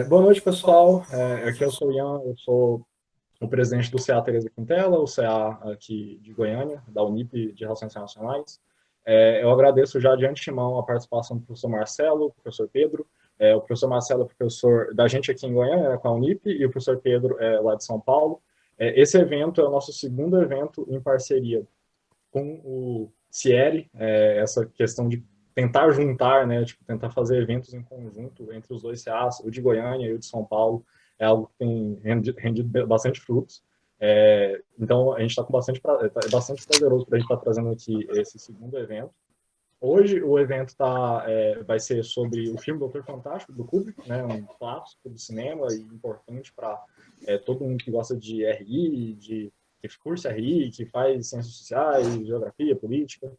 Boa noite, pessoal. Aqui eu sou o Ian, eu sou o presidente do CA Teresa Quintela, o CA aqui de Goiânia, da Unip de Relações Internacionais. Eu agradeço já de antemão a participação do professor Marcelo, do professor Pedro. O professor Marcelo é professor da gente aqui em Goiânia, com a Unip, e o professor Pedro é lá de São Paulo. Esse evento é o nosso segundo evento em parceria com o Cieri, essa questão de tentar juntar, né, tipo, tentar fazer eventos em conjunto entre os dois CAs, o de Goiânia e o de São Paulo, é algo que tem rendido bastante frutos. Então, a gente está com bastante prazeroso para a gente estar trazendo aqui esse segundo evento. Hoje o evento vai ser sobre o filme Doutor Fantástico, do Kubrick, né, um clássico do cinema e importante para todo mundo que gosta de RI, que cursa RI, que faz ciências sociais, geografia, política.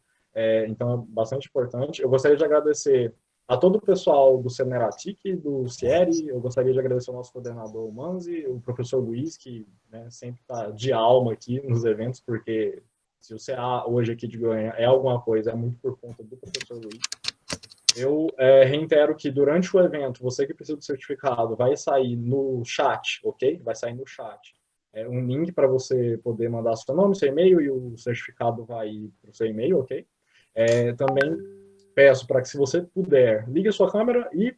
Então é bastante importante. Eu gostaria de agradecer a todo o pessoal do Seneratic, do Cieri, eu gostaria de agradecer ao nosso coordenador Manzi, o professor Luiz, que, né, sempre está de alma aqui nos eventos, porque se o CA hoje aqui de Goiânia é alguma coisa, é muito por conta do professor Luiz. Eu reitero que durante o evento, você que precisa do certificado, vai sair no chat, ok? Vai sair no chat. Um link para você poder mandar seu nome, seu e-mail, e o certificado vai para o seu e-mail, ok? Também peço para que, se você puder, ligue a sua câmera e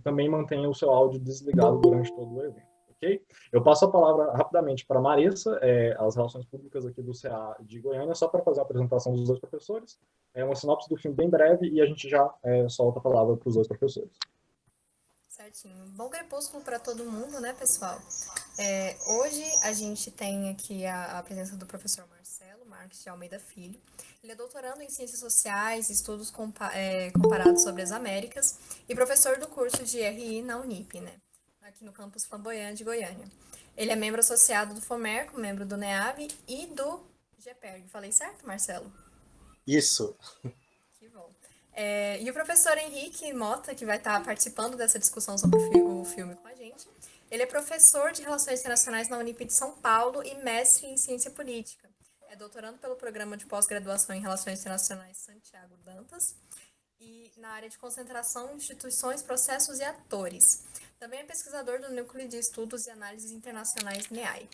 também mantenha o seu áudio desligado durante todo o evento, ok? Eu passo a palavra rapidamente para a Marissa, as relações públicas aqui do CA de Goiânia, só para fazer a apresentação dos dois professores, uma sinopse do filme bem breve e a gente já solta a palavra para os dois professores. Certinho. Bom crepúsculo para todo mundo, né, pessoal? Hoje a gente tem aqui a presença do professor Marcelo Marques de Almeida Filho. Ele é doutorando em Ciências Sociais, Estudos Comparados sobre as Américas e professor do curso de RI na Unip, né? Aqui no campus Flamboyant de Goiânia. Ele é membro associado do FOMERCO, membro do NEAB e do GPERG. Falei certo, Marcelo? Isso. Que bom. E o professor Henrique Mota, que vai estar participando dessa discussão sobre o filme com a gente, ele é professor de Relações Internacionais na Unip de São Paulo e mestre em Ciência Política. É doutorando pelo Programa de Pós-Graduação em Relações Internacionais Santiago Dantas e na área de concentração, instituições, processos e atores. Também é pesquisador do Núcleo de Estudos e Análises Internacionais NEAI.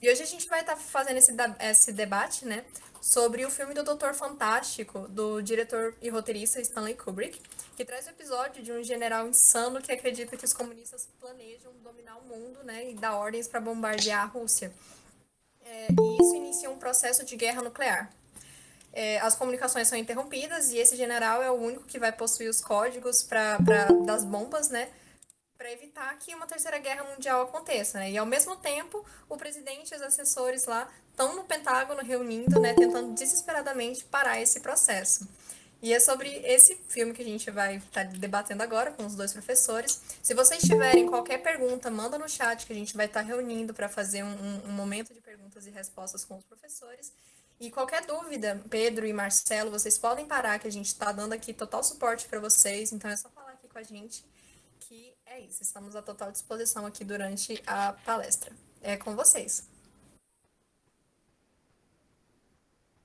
E hoje a gente vai estar fazendo esse debate, né, sobre o filme do Doutor Fantástico, do diretor e roteirista Stanley Kubrick, que traz o episódio de um general insano que acredita que os comunistas planejam dominar o mundo, né, e dar ordens para bombardear a Rússia. E isso inicia um processo de guerra nuclear. As comunicações são interrompidas e esse general é o único que vai possuir os códigos das bombas, né, para evitar que uma terceira guerra mundial aconteça, né? E ao mesmo tempo, o presidente e os assessores lá estão no Pentágono reunindo, né, tentando desesperadamente parar esse processo. E é sobre esse filme que a gente vai estar debatendo agora com os dois professores. Se vocês tiverem qualquer pergunta, manda no chat que a gente vai estar reunindo para fazer um momento de perguntas e respostas com os professores. E qualquer dúvida, Pedro e Marcelo, vocês podem parar, que a gente está dando aqui total suporte para vocês. Então é só falar aqui com a gente, que é isso. Estamos à total disposição aqui durante a palestra. É com vocês.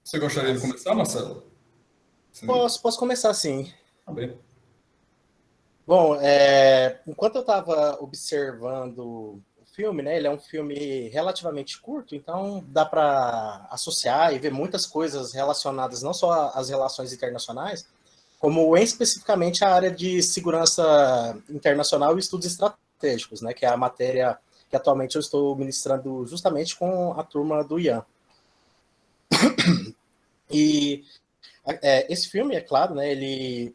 Você gostaria de começar, Marcelo? Posso começar, sim. Tá bem. Bom, enquanto eu estava observando o filme, né, ele é um filme relativamente curto, então dá para associar e ver muitas coisas relacionadas não só às relações internacionais, como especificamente à área de segurança internacional e estudos estratégicos, né, que é a matéria que atualmente eu estou ministrando justamente com a turma do Ian. E esse filme, é claro, né, ele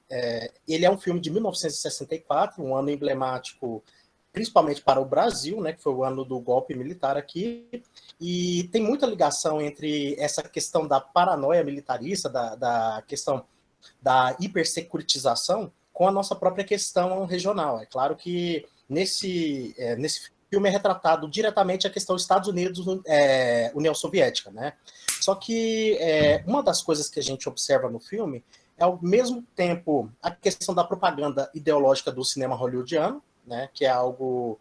é um filme de 1964, um ano emblemático principalmente para o Brasil, né, que foi o ano do golpe militar aqui, e tem muita ligação entre essa questão da paranoia militarista, da questão da hipersecuritização, com a nossa própria questão regional. É claro que nesse filme é retratado diretamente a questão Estados Unidos, União Soviética, né? Só que uma das coisas que a gente observa no filme é, ao mesmo tempo, a questão da propaganda ideológica do cinema hollywoodiano, né, que é algo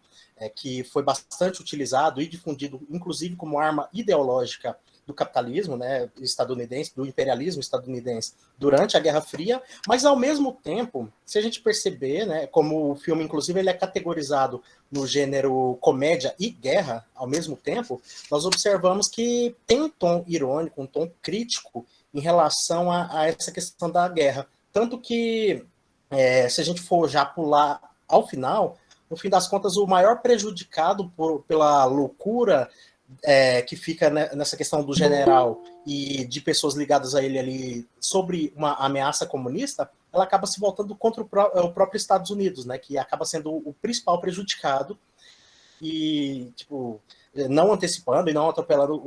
que foi bastante utilizado e difundido, inclusive como arma ideológica do capitalismo, né, estadunidense, do imperialismo estadunidense durante a Guerra Fria, mas ao mesmo tempo, se a gente perceber, né, como o filme inclusive ele é categorizado no gênero comédia e guerra ao mesmo tempo, nós observamos que tem um tom irônico, um tom crítico em relação a essa questão da guerra, tanto que se a gente for já pular ao final, no fim das contas o maior prejudicado pela loucura que fica nessa questão do general e de pessoas ligadas a ele ali sobre uma ameaça comunista, ela acaba se voltando contra o próprio Estados Unidos, né, que acaba sendo o principal prejudicado e, tipo, não antecipando e não atropelando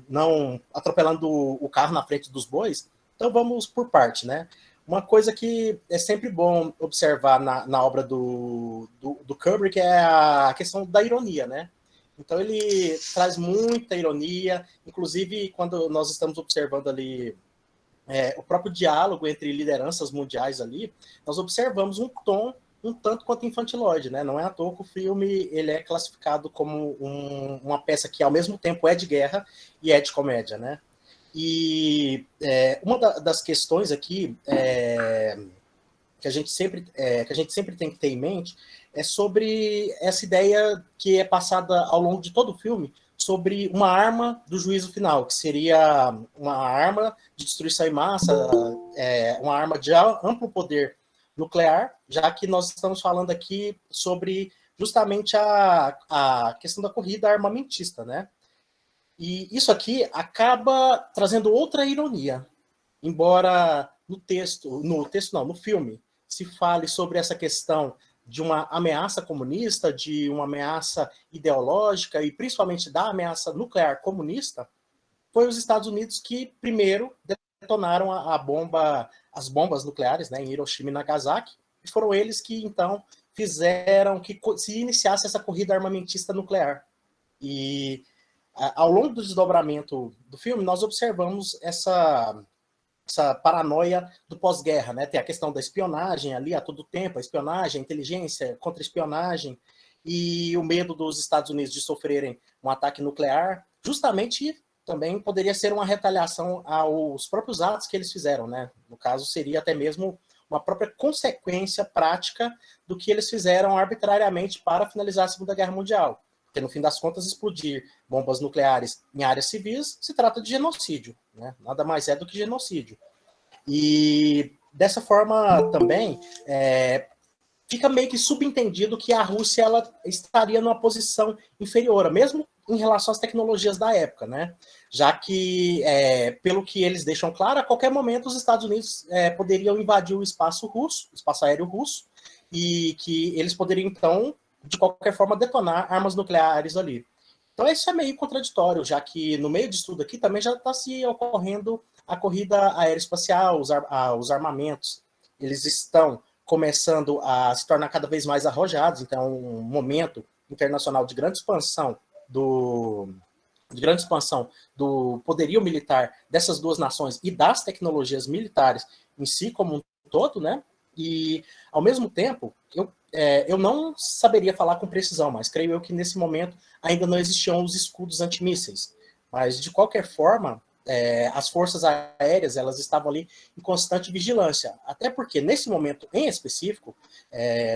não atropelando o carro na frente dos bois. Então vamos por parte, né? Uma coisa que é sempre bom observar na obra do Kubrick é a questão da ironia, né? Então ele traz muita ironia, inclusive quando nós estamos observando ali o próprio diálogo entre lideranças mundiais ali, nós observamos um tom um tanto quanto infantilóide, né? Não é à toa que o filme ele é classificado como uma peça que ao mesmo tempo é de guerra e é de comédia, né? E uma das questões aqui que a gente sempre tem que ter em mente é sobre essa ideia que é passada ao longo de todo o filme sobre uma arma do juízo final, que seria uma arma de destruição em massa, uma arma de amplo poder nuclear, já que nós estamos falando aqui sobre justamente a questão da corrida armamentista, né? E isso aqui acaba trazendo outra ironia, embora no filme, se fale sobre essa questão de uma ameaça comunista, de uma ameaça ideológica e principalmente da ameaça nuclear comunista, foi os Estados Unidos que primeiro detonaram as bombas nucleares, né, em Hiroshima e Nagasaki, e foram eles que então fizeram que se iniciasse essa corrida armamentista nuclear. E ao longo do desdobramento do filme, nós observamos essa paranoia do pós-guerra, né? Tem a questão da espionagem ali a todo tempo, a espionagem, a inteligência, contra-espionagem, e o medo dos Estados Unidos de sofrerem um ataque nuclear, justamente também poderia ser uma retaliação aos próprios atos que eles fizeram, né? No caso, seria até mesmo uma própria consequência prática do que eles fizeram arbitrariamente para finalizar a Segunda Guerra Mundial. Porque, no fim das contas, explodir bombas nucleares em áreas civis se trata de genocídio, né? Nada mais é do que genocídio. E, dessa forma, também, fica meio que subentendido que a Rússia ela estaria numa posição inferior, mesmo em relação às tecnologias da época, né? Já que, pelo que eles deixam claro, a qualquer momento os Estados Unidos poderiam invadir o espaço aéreo russo, e que eles poderiam, então, de qualquer forma, detonar armas nucleares ali. Então isso é meio contraditório, já que no meio disso tudo aqui também já está se ocorrendo a corrida aeroespacial, os armamentos, eles estão começando a se tornar cada vez mais arrojados, então um momento internacional de grande expansão do poderio militar dessas duas nações e das tecnologias militares em si como um todo, né? E, ao mesmo tempo, eu não saberia falar com precisão, mas creio eu que nesse momento ainda não existiam os escudos antimísseis. Mas, de qualquer forma, as forças aéreas elas estavam ali em constante vigilância. Até porque, nesse momento em específico,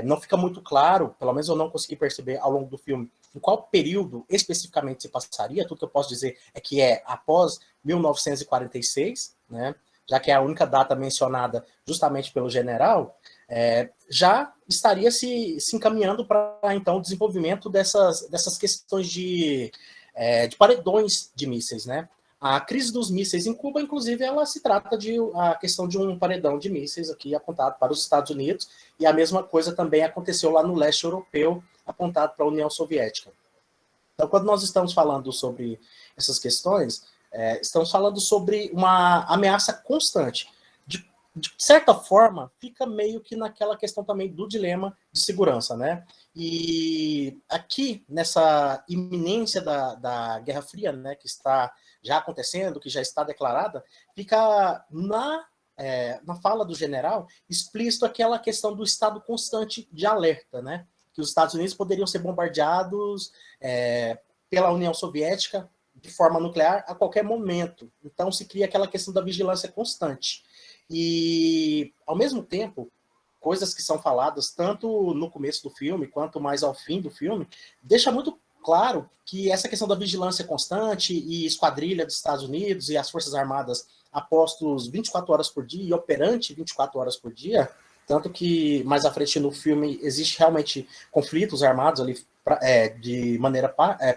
não fica muito claro, pelo menos eu não consegui perceber ao longo do filme, em qual período especificamente se passaria. Tudo que eu posso dizer é que é após 1946, né? Já que é a única data mencionada justamente pelo general, já estaria se encaminhando para, então, o desenvolvimento dessas questões de paredões de mísseis, né? A crise dos mísseis em Cuba, inclusive, ela se trata de a questão de um paredão de mísseis aqui apontado para os Estados Unidos, e a mesma coisa também aconteceu lá no leste europeu, apontado para a União Soviética. Então, quando nós estamos falando sobre essas questões, estamos falando sobre uma ameaça constante. De certa forma, fica meio que naquela questão também do dilema de segurança, né? E aqui, nessa iminência da Guerra Fria, né, que está já acontecendo, que já está declarada, fica na fala do general explícito aquela questão do estado constante de alerta, né? Que os Estados Unidos poderiam ser bombardeados pela União Soviética de forma nuclear a qualquer momento. Então se cria aquela questão da vigilância constante. E, ao mesmo tempo, coisas que são faladas tanto no começo do filme quanto mais ao fim do filme, deixa muito claro que essa questão da vigilância constante e esquadrilha dos Estados Unidos e as Forças Armadas apostos 24 horas por dia e operante 24 horas por dia, tanto que mais à frente no filme existe realmente conflitos armados ali de maneira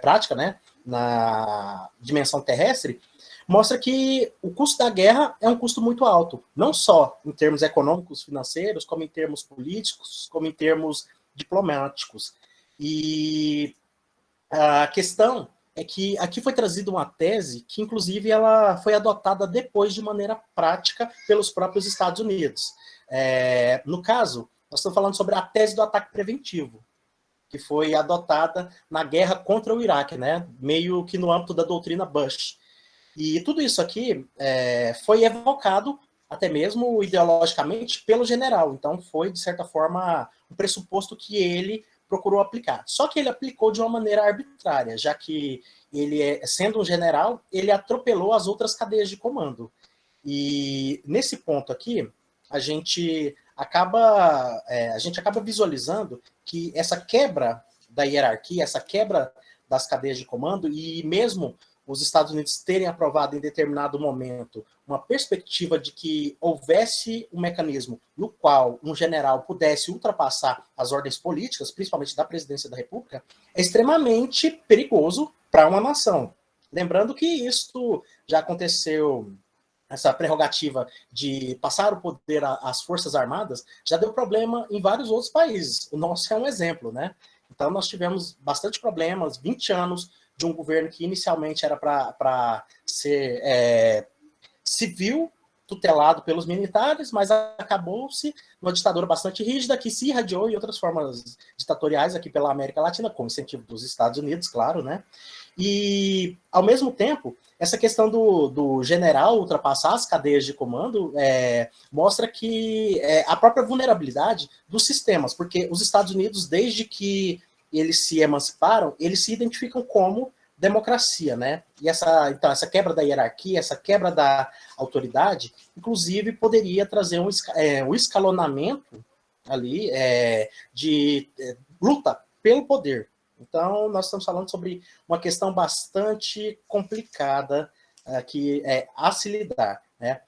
prática, né, na dimensão terrestre, mostra que o custo da guerra é um custo muito alto, não só em termos econômicos, financeiros, como em termos políticos, como em termos diplomáticos. E a questão é que aqui foi trazida uma tese que, inclusive, ela foi adotada depois de maneira prática pelos próprios Estados Unidos. No caso, nós estamos falando sobre a tese do ataque preventivo, que foi adotada na guerra contra o Iraque, né? Meio que no âmbito da doutrina Bush. E tudo isso aqui foi evocado, até mesmo ideologicamente, pelo general. Então, foi, de certa forma, um pressuposto que ele procurou aplicar. Só que ele aplicou de uma maneira arbitrária, já que ele, sendo um general, ele atropelou as outras cadeias de comando. E nesse ponto aqui, a gente acaba visualizando que essa quebra da hierarquia, essa quebra das cadeias de comando, e mesmo os Estados Unidos terem aprovado em determinado momento uma perspectiva de que houvesse um mecanismo no qual um general pudesse ultrapassar as ordens políticas, principalmente da presidência da República, é extremamente perigoso para uma nação. Lembrando que isso já aconteceu, essa prerrogativa de passar o poder às Forças Armadas, já deu problema em vários outros países. O nosso é um exemplo, né? Então nós tivemos bastante problemas, 20 anos de um governo que inicialmente era para ser civil, tutelado pelos militares, mas acabou-se numa ditadura bastante rígida, que se irradiou em outras formas ditatoriais aqui pela América Latina, com incentivo dos Estados Unidos, claro, né? E, ao mesmo tempo, essa questão do general ultrapassar as cadeias de comando mostra que a própria vulnerabilidade dos sistemas, porque os Estados Unidos, desde que eles se emanciparam, eles se identificam como democracia, né? E essa quebra da hierarquia, essa quebra da autoridade, inclusive poderia trazer um escalonamento ali de luta pelo poder. Então, nós estamos falando sobre uma questão bastante complicada a se lidar, né?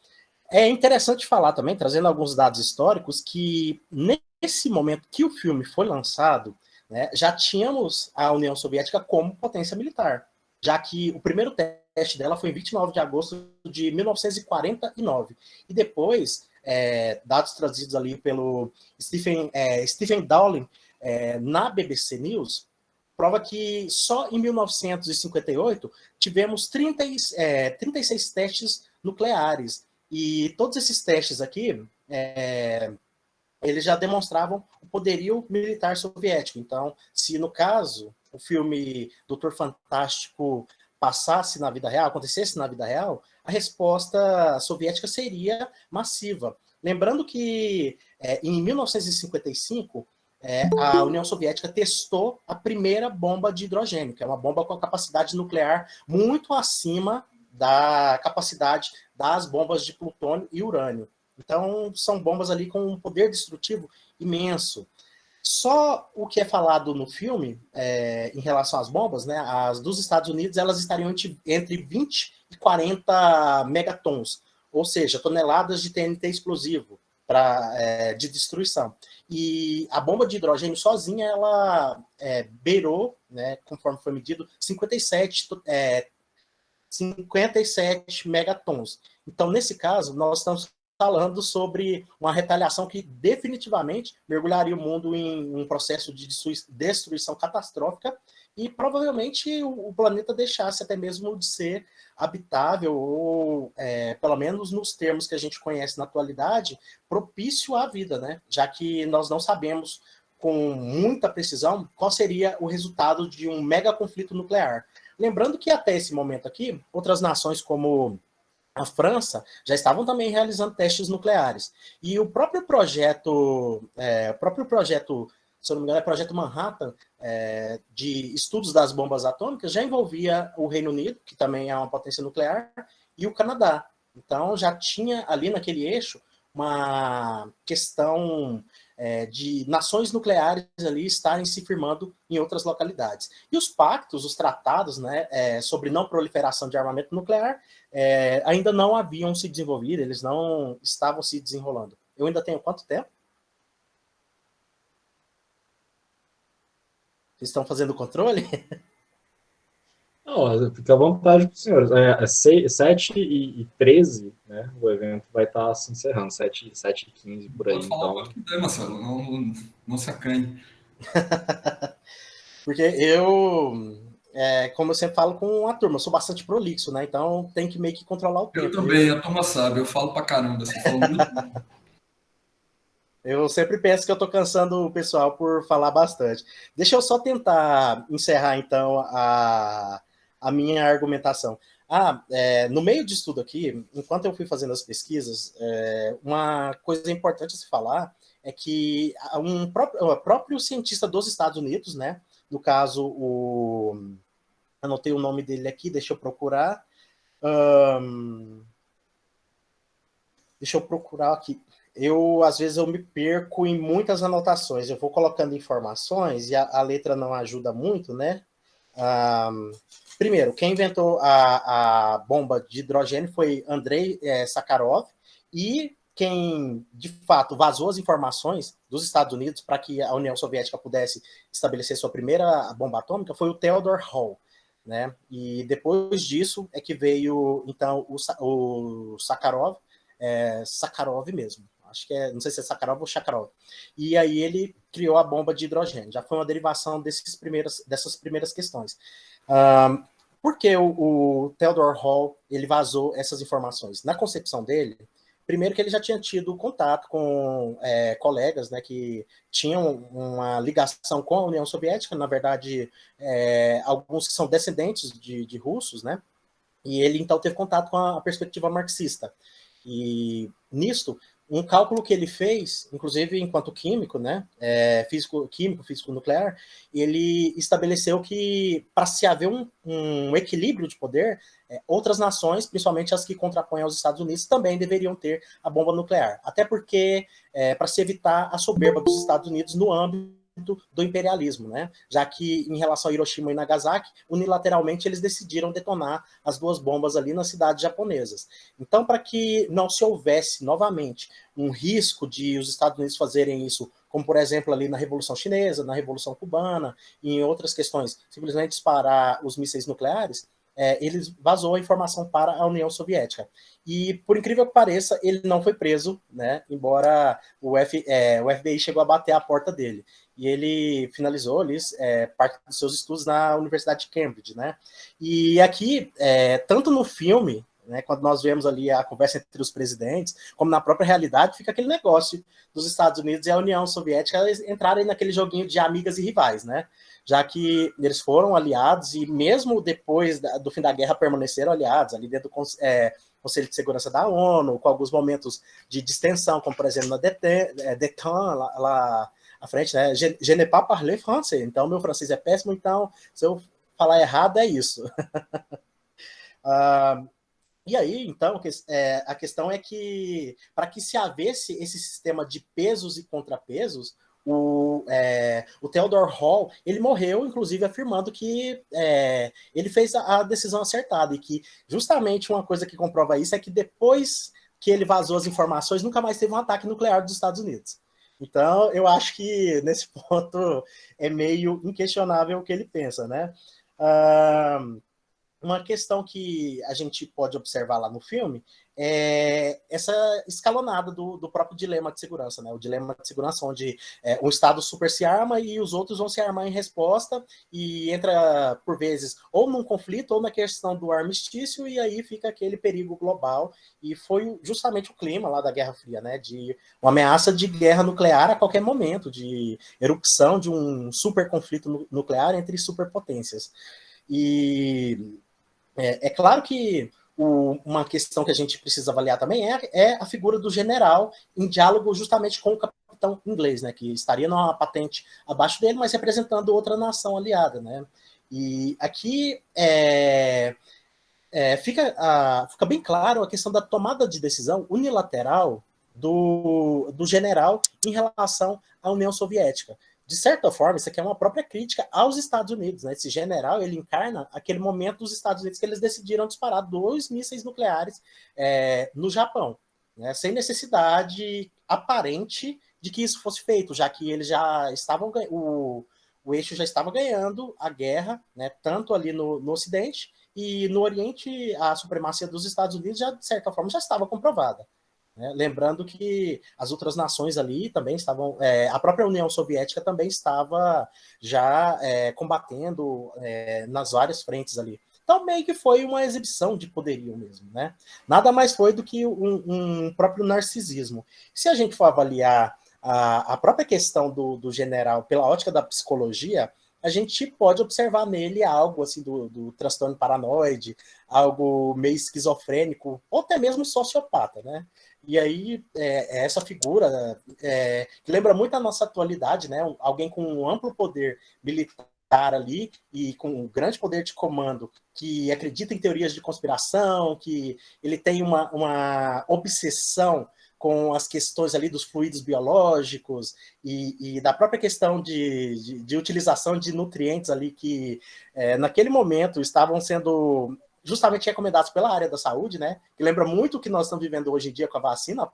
É interessante falar também, trazendo alguns dados históricos, que nesse momento que o filme foi lançado, né, já tínhamos a União Soviética como potência militar, já que o primeiro teste dela foi em 29 de agosto de 1949. E depois, dados trazidos ali pelo Stephen Dowling na BBC News, prova que só em 1958 tivemos 36 testes nucleares. E todos esses testes aqui, eles já demonstravam o poderio militar soviético. Então, se no caso o filme Doutor Fantástico passasse na vida real, acontecesse na vida real, a resposta soviética seria massiva. Lembrando que em 1955, a União Soviética testou a primeira bomba de hidrogênio, que é uma bomba com a capacidade nuclear muito acima da capacidade das bombas de plutônio e urânio. Então, são bombas ali com um poder destrutivo imenso. Só o que é falado no filme, em relação às bombas, né, as dos Estados Unidos, elas estariam entre 20 e 40 megatons, ou seja, toneladas de TNT explosivo de destruição. E a bomba de hidrogênio sozinha, ela beirou, né, conforme foi medido, 57 megatons. Então, nesse caso, nós estamos falando sobre uma retaliação que definitivamente mergulharia o mundo em um processo de destruição catastrófica e provavelmente o planeta deixasse até mesmo de ser habitável ou, pelo menos nos termos que a gente conhece na atualidade, propício à vida, né? Já que nós não sabemos com muita precisão qual seria o resultado de um mega conflito nuclear. Lembrando que até esse momento aqui, outras nações como a França já estavam também realizando testes nucleares. E o próprio projeto se eu não me engano, é Projeto Manhattan, de estudos das bombas atômicas, já envolvia o Reino Unido, que também é uma potência nuclear, e o Canadá. Então, já tinha ali naquele eixo uma questão de nações nucleares ali estarem se firmando em outras localidades. E os pactos, os tratados, né, sobre não proliferação de armamento nuclear ainda não haviam se desenvolvido, eles não estavam se desenrolando. Eu ainda tenho quanto tempo? Vocês estão fazendo o controle? Não, fica à vontade para os senhores. 7h13, né? O evento vai estar se encerrando, 7h15 por aí. Pode falar o Então, quanto quiser, Marcelo. Não se acanhe. Porque eu, como eu sempre falo com a turma, eu sou bastante prolixo, né? Então tem que meio que controlar o Eu tempo. também, a turma sabe, eu falo pra caramba, assim, falo muito bom. Eu sempre penso que eu estou cansando o pessoal por falar bastante. Deixa eu só tentar encerrar, então, a minha argumentação. No meio disso tudo aqui, enquanto eu fui fazendo as pesquisas, uma coisa importante a se falar é que o próprio cientista dos Estados Unidos, né, no caso, anotei o nome dele aqui, deixa eu procurar. Deixa eu procurar aqui. Às vezes, eu me perco em muitas anotações. Eu vou colocando informações e a letra não ajuda muito, né? Primeiro, quem inventou a bomba de hidrogênio foi Andrei Sakharov, e quem, de fato, vazou as informações dos Estados Unidos para que a União Soviética pudesse estabelecer sua primeira bomba atômica foi o Theodore Hall, né? E depois disso é que veio, então, o Sakharov, Sakharov mesmo. Acho que não sei se é Sakharov ou Sakharov. E aí ele criou a bomba de hidrogênio. Já foi uma derivação dessas primeiras questões. Por que o Theodore Hall ele vazou essas informações? Na concepção dele, primeiro que ele já tinha tido contato com colegas, né, que tinham uma ligação com a União Soviética, na verdade, alguns que são descendentes de russos, né? E ele então teve contato com a perspectiva marxista. E nisto, um cálculo que ele fez, inclusive enquanto químico, né, físico nuclear, ele estabeleceu que para se haver um equilíbrio de poder, outras nações, principalmente as que contrapõem aos Estados Unidos, também deveriam ter a bomba nuclear. Até porque, para se evitar a soberba dos Estados Unidos no âmbito do imperialismo, né? Já que em relação a Hiroshima e Nagasaki, unilateralmente eles decidiram detonar as duas bombas ali nas cidades japonesas. Então, para que não se houvesse novamente um risco de os Estados Unidos fazerem isso, como por exemplo ali na Revolução Chinesa, na Revolução Cubana e em outras questões, simplesmente disparar os mísseis nucleares, ele vazou a informação para a União Soviética. E, por incrível que pareça, ele não foi preso, né? Embora o FBI chegou a bater a porta dele. E ele finalizou ali, parte dos seus estudos na Universidade de Cambridge, né? E aqui, tanto no filme, né, quando nós vemos ali a conversa entre os presidentes, como na própria realidade, fica aquele negócio dos Estados Unidos e a União Soviética entrarem naquele joguinho de amigas e rivais, né? Já que eles foram aliados e mesmo depois do fim da guerra permaneceram aliados, ali dentro do Conselho de Segurança da ONU, com alguns momentos de distensão, como por exemplo na DETAN, lá à frente, né? Je ne pas parler français, então meu francês é péssimo, então se eu falar errado é isso. E aí, então, a questão é que para que se havesse esse sistema de pesos e contrapesos, o Theodore Hall, ele morreu, inclusive, afirmando que ele fez a decisão acertada e que justamente uma coisa que comprova isso é que depois que ele vazou as informações, nunca mais teve um ataque nuclear dos Estados Unidos. Então, eu acho que nesse ponto é meio inquestionável o que ele pensa, né? Uma questão que a gente pode observar lá no filme é essa escalonada do próprio dilema de segurança, né? O dilema de segurança onde um Estado super se arma e os outros vão se armar em resposta e entra, por vezes, ou num conflito ou na questão do armistício e aí fica aquele perigo global e foi justamente o clima lá da Guerra Fria, né? De uma ameaça de guerra nuclear a qualquer momento, de erupção de um super conflito nuclear entre superpotências. E é claro que uma questão que a gente precisa avaliar também é a figura do general em diálogo justamente com o capitão inglês, né, que estaria numa patente abaixo dele, mas representando outra nação aliada, né? E aqui fica bem claro a questão da tomada de decisão unilateral do general em relação à União Soviética. De certa forma, isso aqui é uma própria crítica aos Estados Unidos, né? Esse general, ele encarna aquele momento dos Estados Unidos que eles decidiram disparar 2 mísseis nucleares no Japão, né? Sem necessidade aparente de que isso fosse feito, já que eles já estavam o eixo já estava ganhando a guerra, né? Tanto ali no Ocidente e no Oriente a supremacia dos Estados Unidos já de certa forma já estava comprovada. Né? Lembrando que as outras nações ali também estavam, a própria União Soviética também estava já combatendo nas várias frentes ali. Então, meio que foi uma exibição de poderio mesmo, né? Nada mais foi do que um próprio narcisismo. Se a gente for avaliar a própria questão do general pela ótica da psicologia, a gente pode observar nele algo assim do transtorno paranoide, algo meio esquizofrênico, ou até mesmo sociopata, né? E aí, essa figura que lembra muito a nossa atualidade, né? Alguém com um amplo poder militar ali e com um grande poder de comando, que acredita em teorias de conspiração, que ele tem uma obsessão com as questões ali dos fluidos biológicos e da própria questão de utilização de nutrientes ali que, naquele momento, estavam sendo justamente recomendados pela área da saúde, né? Que lembra muito o que nós estamos vivendo hoje em dia com a vacina,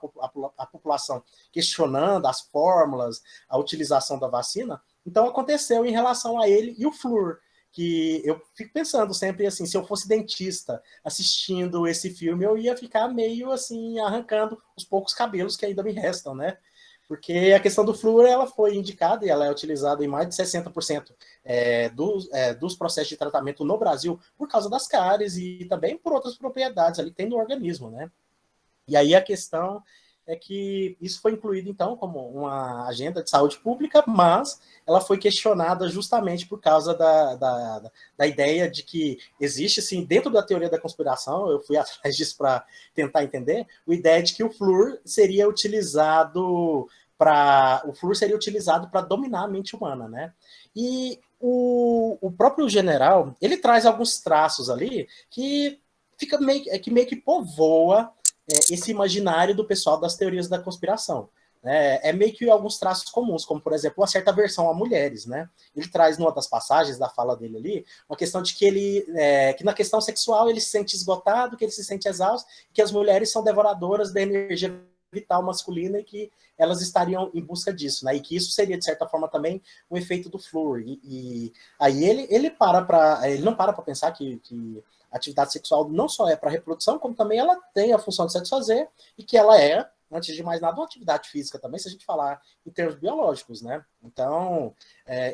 a população questionando as fórmulas, a utilização da vacina. Então, aconteceu em relação a ele e o flúor, que eu fico pensando sempre assim, se eu fosse dentista assistindo esse filme, eu ia ficar meio assim, arrancando os poucos cabelos que ainda me restam, né? Porque a questão do flúor, ela foi indicada e ela é utilizada em mais de 60% dos processos de tratamento no Brasil por causa das cáries e também por outras propriedades ali que tem no organismo, né? E aí a questão é que isso foi incluído, então, como uma agenda de saúde pública, mas ela foi questionada justamente por causa da ideia de que existe, assim, dentro da teoria da conspiração, eu fui atrás disso para tentar entender, a ideia de que o flúor seria utilizado para dominar a mente humana, né? E o próprio general, ele traz alguns traços ali que meio que povoa esse imaginário do pessoal das teorias da conspiração. É meio que alguns traços comuns, como, por exemplo, uma certa aversão a mulheres, né? Ele traz, numa das passagens da fala dele ali, uma questão de que que na questão sexual ele se sente esgotado, que ele se sente exausto, que as mulheres são devoradoras da energia vital masculina e que elas estariam em busca disso, né? E que isso seria, de certa forma, também um efeito do flúor. E aí ele não para pensar que a atividade sexual não só é para reprodução, como também ela tem a função de satisfazer e que ela é, antes de mais nada, uma atividade física também, se a gente falar em termos biológicos, né? Então,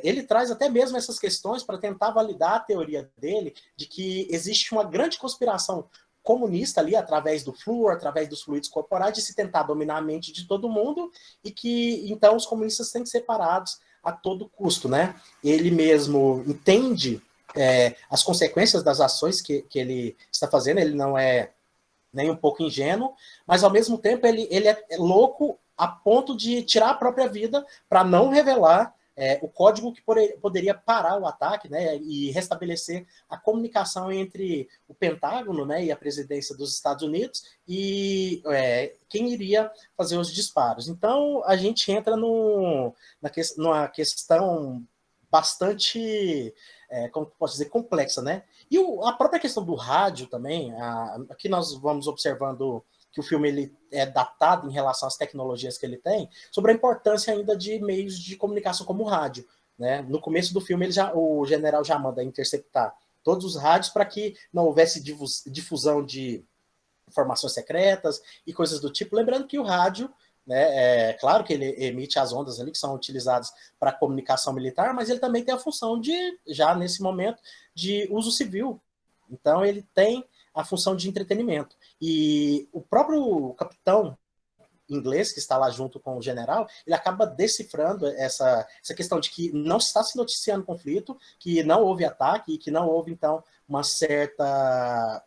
ele traz até mesmo essas questões para tentar validar a teoria dele de que existe uma grande conspiração comunista ali, através do flúor, através dos fluidos corporais, de se tentar dominar a mente de todo mundo e que, então, os comunistas têm que ser separados a todo custo, né? Ele mesmo entende as consequências das ações que ele está fazendo, ele não é nem um pouco ingênuo, mas ao mesmo tempo ele é louco a ponto de tirar a própria vida para não revelar o código que poderia parar o ataque, né, e restabelecer a comunicação entre o Pentágono, né, e a presidência dos Estados Unidos e quem iria fazer os disparos. Então a gente entra numa questão bastante como posso dizer, complexa, né? E a própria questão do rádio também, aqui nós vamos observando que o filme ele é datado em relação às tecnologias que ele tem, sobre a importância ainda de meios de comunicação como o rádio, né? No começo do filme, o general já manda interceptar todos os rádios para que não houvesse difusão de informações secretas e coisas do tipo. Lembrando que o rádio, né, claro que ele emite as ondas ali que são utilizadas para comunicação militar, mas ele também tem a função de, já nesse momento, de uso civil. Então ele tem a função de entretenimento. E o próprio capitão inglês, que está lá junto com o general, ele acaba decifrando essa questão de que não está se noticiando conflito, que não houve ataque e que não houve, então, uma certa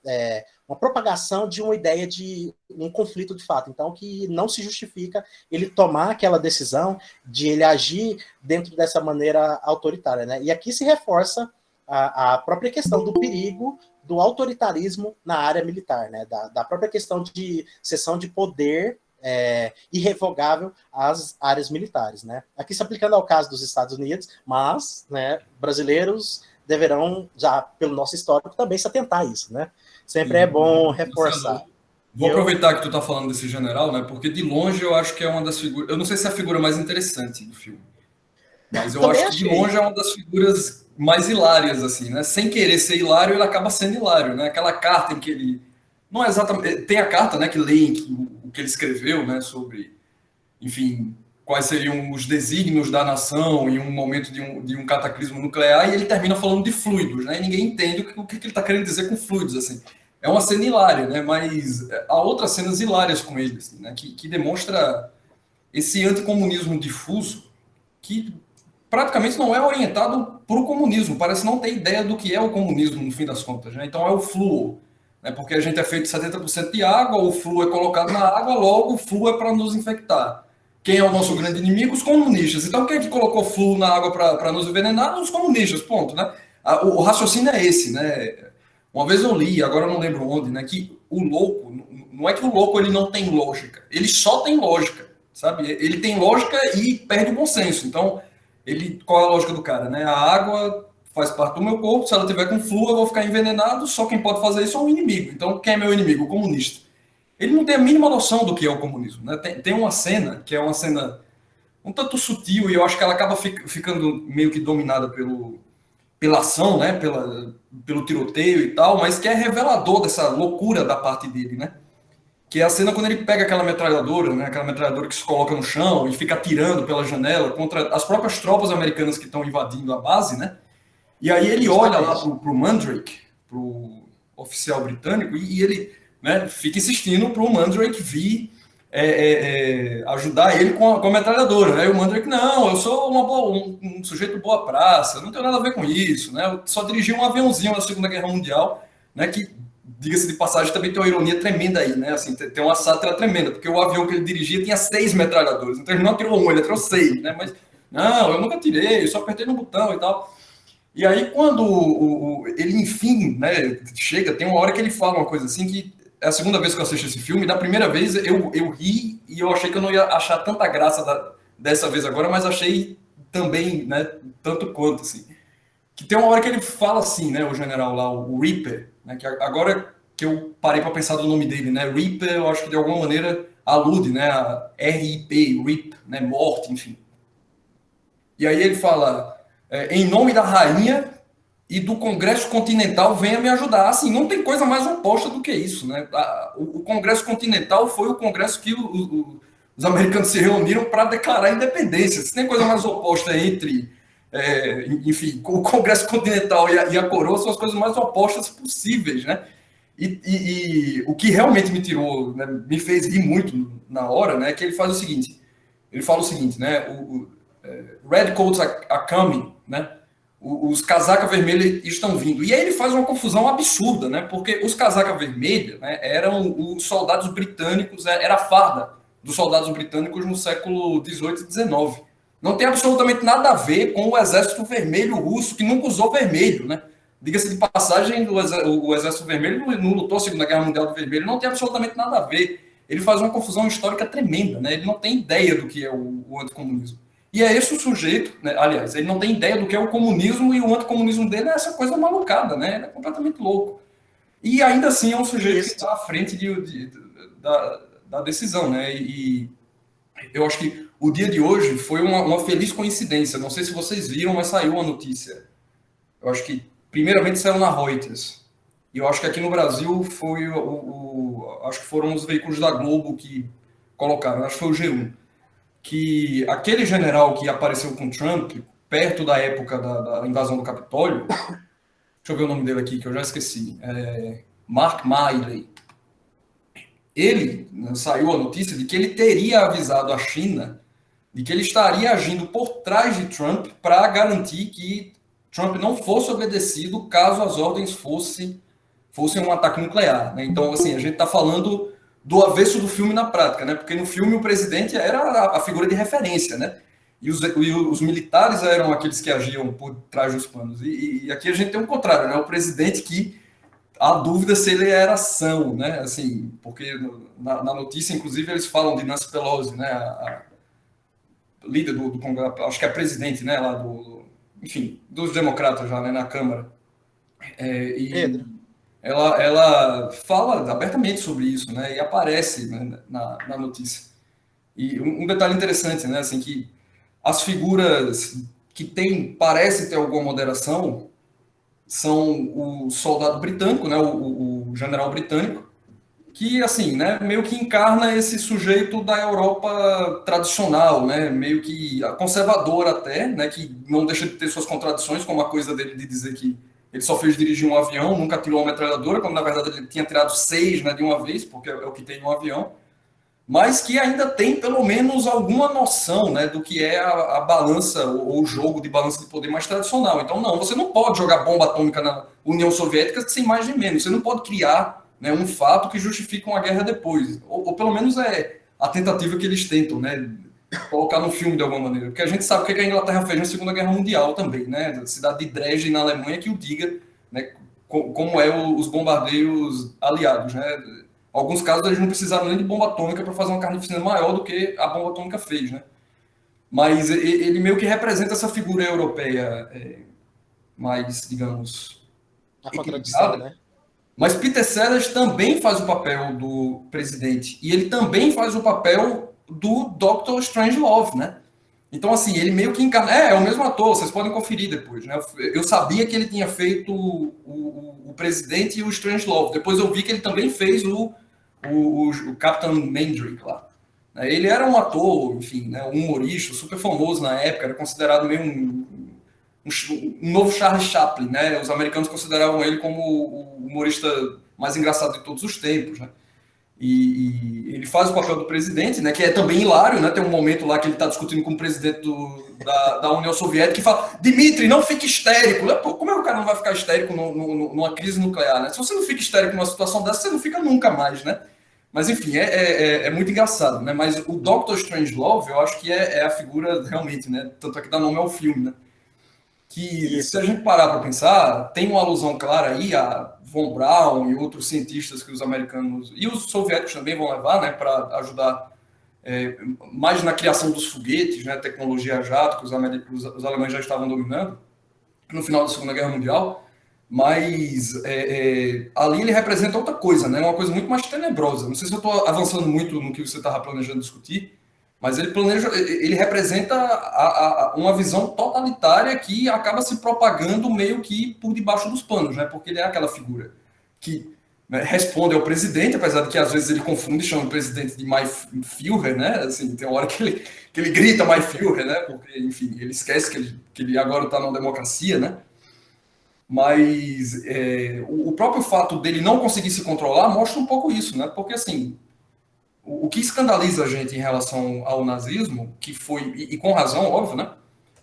uma propagação de uma ideia de um conflito de fato. Então, que não se justifica ele tomar aquela decisão de ele agir dentro dessa maneira autoritária, né? E aqui se reforça a própria questão do perigo do autoritarismo na área militar, né? Da própria questão de cessão de poder irrevogável às áreas militares, né? Aqui se aplicando ao caso dos Estados Unidos, mas, né, brasileiros deverão, já pelo nosso histórico, também se atentar a isso, né? Sempre é bom reforçar. Vou aproveitar que tu tá falando desse general, né? Porque de longe eu acho que é uma das figuras... Eu não sei se é a figura mais interessante do filme, mas eu Também acho que de longe é uma das figuras mais hilárias, assim, né? Sem querer ser hilário, ele acaba sendo hilário, né? Aquela carta em que ele... Não é exatamente... Tem a carta, né, que lê o que ele escreveu, né? Sobre, enfim, quais seriam os desígnios da nação em um momento de um cataclismo nuclear, e ele termina falando de fluidos, né? E ninguém entende o que ele está querendo dizer com fluidos, assim. É uma cena hilária, né? Mas há outras cenas hilárias com ele, assim, né? Que demonstra esse anticomunismo difuso que praticamente não é orientado para o comunismo. Parece não ter ideia do que é o comunismo, no fim das contas, né? Então é o flúor, né? Porque a gente é feito de 70% de água, o flúor é colocado na água, logo o flúor é para nos infectar. Quem é o nosso grande inimigo? Os comunistas. Então quem é que colocou flúor na água para nos envenenar? Os comunistas, ponto, né? O raciocínio é esse, né? Uma vez eu li, agora eu não lembro onde, né? Que o louco, não é que o louco ele não tem lógica, ele só tem lógica, sabe? Ele tem lógica e perde o bom senso. Então, qual é a lógica do cara, né? A água faz parte do meu corpo, se ela tiver com flúor eu vou ficar envenenado, só quem pode fazer isso é o inimigo. Então, quem é meu inimigo? O comunista. Ele não tem a mínima noção do que é o comunismo, né? Tem uma cena, que é uma cena um tanto sutil, e eu acho que ela acaba ficando meio que dominada pela ação, né? Pelo tiroteio e tal, mas que é revelador dessa loucura da parte dele, né? Que é a cena quando ele pega aquela metralhadora, né? Aquela metralhadora que se coloca no chão e fica atirando pela janela contra as próprias tropas americanas que estão invadindo a base, né? E aí ele olha lá pro Mandrake, pro oficial britânico, e ele, né, fica insistindo pro Mandrake vir ajudar ele com a metralhadora, né? E o Mandrake, não, eu sou um sujeito boa praça, não tenho nada a ver com isso, né? Eu só dirigi um aviãozinho na Segunda Guerra Mundial, né? Que, diga-se de passagem, também tem uma ironia tremenda aí, né? Assim, tem uma sátira tremenda, porque o avião que ele dirigia tinha 6 metralhadoras, então ele não atirou um, ele atirou 6, né? Mas, não, eu nunca tirei, eu só apertei no botão e tal. E aí, quando ele, enfim, né, chega, tem uma hora que ele fala uma coisa assim, que é a segunda vez que eu assisto esse filme, da primeira vez eu ri e eu achei que eu não ia achar tanta graça dessa vez agora, mas achei também, né, tanto quanto, assim. Que tem uma hora que ele fala assim, né, o general lá, o Reaper, né, que agora que eu parei para pensar no nome dele, né, Reaper, eu acho que de alguma maneira alude, né, a R-I-P, Rip, né, morte, enfim. E aí ele fala, em nome da rainha e do Congresso Continental, venha me ajudar. Assim, não tem coisa mais oposta do que isso, né? O Congresso Continental foi o congresso que os americanos se reuniram para declarar a independência. Se tem coisa mais oposta entre, enfim, o Congresso Continental e a coroa, são as coisas mais opostas possíveis, né? E o que realmente me tirou, né, me fez rir muito na hora, né, é que ele fala o seguinte, né, Redcoats are coming, né? Os casaca vermelha estão vindo. E aí ele faz uma confusão absurda, né? Porque os casaca vermelha, né, eram os soldados britânicos, era a farda dos soldados britânicos no século XVIII e XIX. Não tem absolutamente nada a ver com o exército vermelho russo, que nunca usou vermelho, né? Diga-se de passagem, o exército vermelho não lutou a Segunda Guerra Mundial do vermelho, não tem absolutamente nada a ver. Ele faz uma confusão histórica tremenda, né? Ele não tem ideia do que é o anticomunismo. E é esse o sujeito, né? Aliás, ele não tem ideia do que é o comunismo, e o anticomunismo dele é essa coisa malucada, né? Ele é completamente louco. E ainda assim é um sujeito que está à frente da decisão, né? E eu acho que o dia de hoje foi uma feliz coincidência. Não sei se vocês viram, mas saiu uma notícia. Eu acho que, primeiramente, saiu na Reuters. E eu acho que aqui no Brasil foi acho que foram os veículos da Globo que colocaram, acho que foi o G1. Que aquele general que apareceu com Trump, perto da época da invasão do Capitólio, deixa eu ver o nome dele aqui, que eu já esqueci, Mark Milley. ele, né, saiu a notícia de que ele teria avisado a China de que ele estaria agindo por trás de Trump para garantir que Trump não fosse obedecido caso as ordens fossem um ataque nuclear. Né? Então, assim, a gente está falando do avesso do filme na prática, né? Porque no filme o presidente era a figura de referência, né? E os militares eram aqueles que agiam por trás dos panos. E aqui a gente tem o contrário, né? O presidente que há dúvida se ele era ação, né? Assim, porque na notícia, inclusive, eles falam de Nancy Pelosi, né? A líder do Congresso, acho que é presidente, né? Lá enfim, dos democratas já, né? Na Câmara. Pedro. Ela fala abertamente sobre isso, né? E aparece, né, na notícia. E um detalhe interessante, né? Assim, que as figuras que parece ter alguma moderação são o soldado britânico, né? O general britânico, que, assim, né, meio que encarna esse sujeito da Europa tradicional, né, meio que conservador até, né, que não deixa de ter suas contradições, como a coisa dele de dizer que ele só fez dirigir um avião, nunca tirou uma metralhadora, quando na verdade ele tinha tirado 6, né, de uma vez, porque é o que tem no avião, mas que ainda tem pelo menos alguma noção, né, do que é a balança, ou o jogo de balança de poder mais tradicional. Então, não, você não pode jogar bomba atômica na União Soviética sem mais nem menos, você não pode criar, né, um fato que justifica uma guerra depois, ou pelo menos é a tentativa que eles tentam, né, colocar no filme de alguma maneira, porque a gente sabe o que a Inglaterra fez na Segunda Guerra Mundial também, né, a cidade de Dresden na Alemanha que o diga, né, como os bombardeios aliados, né. Alguns casos eles não precisaram nem de bomba atômica para fazer uma carnificina maior do que a bomba atômica fez, né? Mas ele meio que representa essa figura europeia mais, digamos, a contradição, né? Mas Peter Sellers também faz o papel do presidente e ele também faz o papel do Dr. Strangelove, né? Então, assim, ele meio que encarna... É o mesmo ator, vocês podem conferir depois, né? Eu sabia que ele tinha feito o presidente e o Strangelove. Depois eu vi que ele também fez o Captain Mandrake lá. Ele era um ator, enfim, né, um humorista super famoso na época, era considerado meio um novo Charles Chaplin, né? Os americanos consideravam ele como o humorista mais engraçado de todos os tempos, né? E ele faz o papel do presidente, né, que é também hilário, né? Tem um momento lá que ele está discutindo com o presidente da União Soviética e fala: Dmitry, não fique histérico. Pô, como é que o cara não vai ficar histérico numa crise nuclear, né? Se você não fica histérico numa situação dessa, você não fica nunca mais, né? Mas, enfim, é muito engraçado, né? Mas o Dr. Strangelove, eu acho que é a figura realmente, né? Tanto é que dá nome ao filme, né? Que, se a gente parar para pensar, tem uma alusão clara aí a Von Braun e outros cientistas que os americanos e os soviéticos também vão levar, né, para ajudar mais na criação dos foguetes, né, tecnologia jato, que os alemães já estavam dominando no final da Segunda Guerra Mundial, mas ali ele representa outra coisa, né, uma coisa muito mais tenebrosa. Não sei se eu estou avançando muito no que você estava planejando discutir, mas ele representa uma visão totalitária que acaba se propagando meio que por debaixo dos panos, né? Porque ele é aquela figura que, né, responde ao presidente, apesar de que às vezes ele confunde e chama o presidente de Mein Führer, né? Assim, tem uma hora que ele grita Mein Führer, né? Porque, enfim, ele esquece que ele agora está numa democracia, né? Mas o próprio fato dele não conseguir se controlar mostra um pouco isso, né? Porque, assim, o que escandaliza a gente em relação ao nazismo, que foi, e com razão, óbvio, né?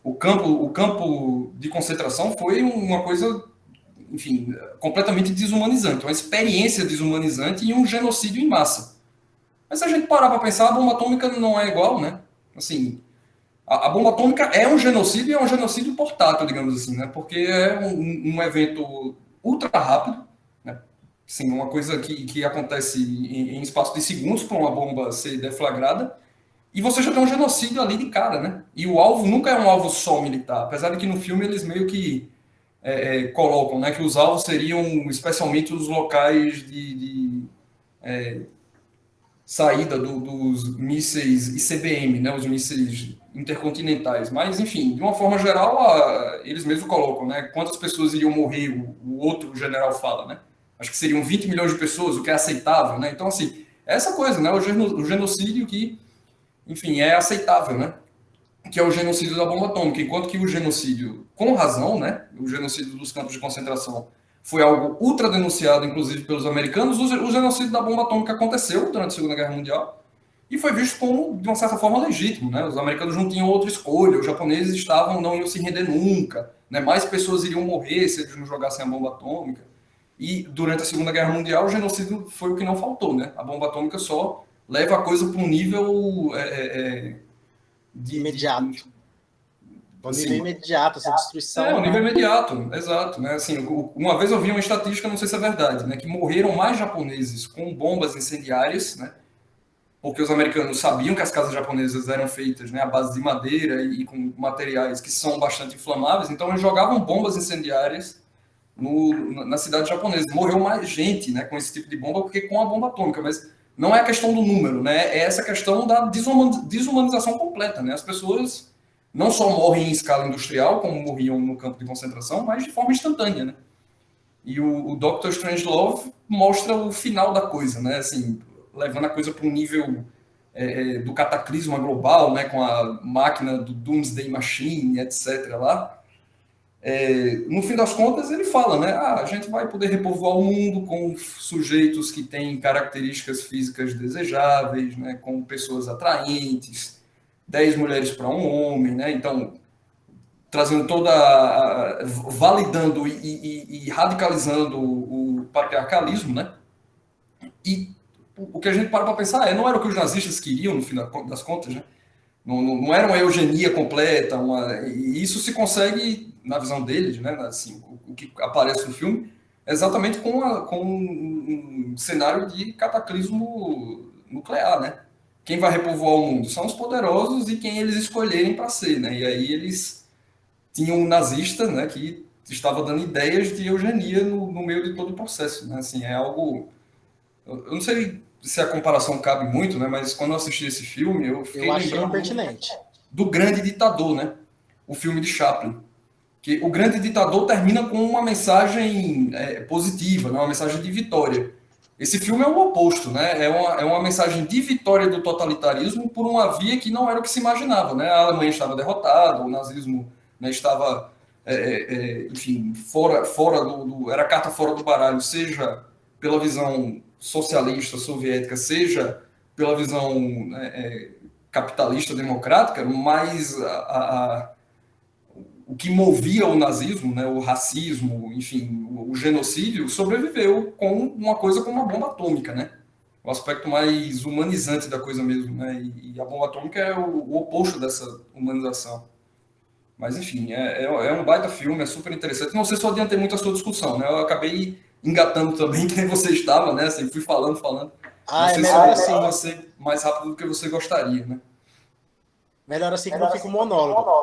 O campo de concentração foi uma coisa, enfim, completamente desumanizante, uma experiência desumanizante e um genocídio em massa. Mas se a gente parar para pensar, a bomba atômica não é igual, né? Assim, a bomba atômica é um genocídio e é um genocídio portátil, digamos assim, né? Porque é um evento ultra rápido, né? Sim, uma coisa que acontece em espaço de segundos para uma bomba ser deflagrada, e você já tem um genocídio ali de cara, né? E o alvo nunca é um alvo só militar, apesar de que no filme eles meio que colocam, né, que os alvos seriam especialmente os locais de saída dos mísseis ICBM, né, os mísseis intercontinentais. Mas, enfim, de uma forma geral, eles mesmos colocam, né, quantas pessoas iriam morrer, o outro general fala, né? Acho que seriam 20 milhões de pessoas, o que é aceitável, né? Então, assim, é essa coisa, né? O genocídio que, enfim, é aceitável, né? Que é o genocídio da bomba atômica. Enquanto que o genocídio, com razão, né? O genocídio dos campos de concentração foi algo ultra denunciado, inclusive pelos americanos. O genocídio da bomba atômica aconteceu durante a Segunda Guerra Mundial e foi visto como, de uma certa forma, legítimo, né? Os americanos não tinham outra escolha, os japoneses não iam se render nunca, né? Mais pessoas iriam morrer se eles não jogassem a bomba atômica. E durante a Segunda Guerra Mundial, o genocídio foi o que não faltou, né? A bomba atômica só leva a coisa para um nível imediato. Um assim, nível imediato, essa destruição. um nível imediato, exato. Né? Assim, uma vez eu vi uma estatística, não sei se é verdade, né? Que morreram mais japoneses com bombas incendiárias, né? Porque os americanos sabiam que as casas japonesas eram feitas, né, à base de madeira e com materiais que são bastante inflamáveis, então eles jogavam bombas incendiárias na cidade japonesa. Morreu mais gente, né, com esse tipo de bomba do que com a bomba atômica, mas não é a questão do número, né, é essa questão da desumanização completa. Né? As pessoas não só morrem em escala industrial, como morriam no campo de concentração, mas de forma instantânea. Né? E o Dr. Strangelove mostra o final da coisa, né, assim, levando a coisa para um nível do cataclisma global, né, com a máquina do Doomsday Machine, etc. lá. No fim das contas, ele fala, né, a gente vai poder repovoar o mundo com sujeitos que têm características físicas desejáveis, né, com pessoas atraentes, 10 mulheres para um homem, né, então, trazendo validando e radicalizando o patriarcalismo, né, e o que a gente para pensar não era o que os nazistas queriam, no fim das contas, né? Não era uma eugenia completa, e isso se consegue, na visão deles, né? Assim, o que aparece no filme, exatamente com um cenário de cataclismo nuclear, né? Quem vai repovoar o mundo são os poderosos e quem eles escolherem para ser, né? E aí eles tinham um nazista, né, que estava dando ideias de eugenia no meio de todo o processo, né? Assim, é algo... Eu não sei se a comparação cabe muito, né? Mas quando eu assisti esse filme, eu fiquei lembrando pertinente do Grande Ditador, né? O filme de Chaplin. Que o Grande Ditador termina com uma mensagem positiva, né? Uma mensagem de vitória. Esse filme é o oposto, né? É uma mensagem de vitória do totalitarismo por uma via que não era o que se imaginava, né? A Alemanha estava derrotada, o nazismo, né, estava, enfim, fora era carta fora do baralho, seja pela visão socialista soviética, seja pela visão capitalista democrática, mas o que movia o nazismo, né, o racismo, enfim, o genocídio, sobreviveu com uma coisa como uma bomba atômica, né? O aspecto mais humanizante da coisa mesmo, né? E a bomba atômica é o oposto dessa humanização. Mas, enfim, é um baita filme, é super interessante. Não sei se eu adiantei muito a sua discussão, né? Eu acabei engatando também, que nem você estava, né? Assim, fui falando. Não sei se eu vou ser mais rápido do que você gostaria, né? Melhor assim que não fica um monólogo.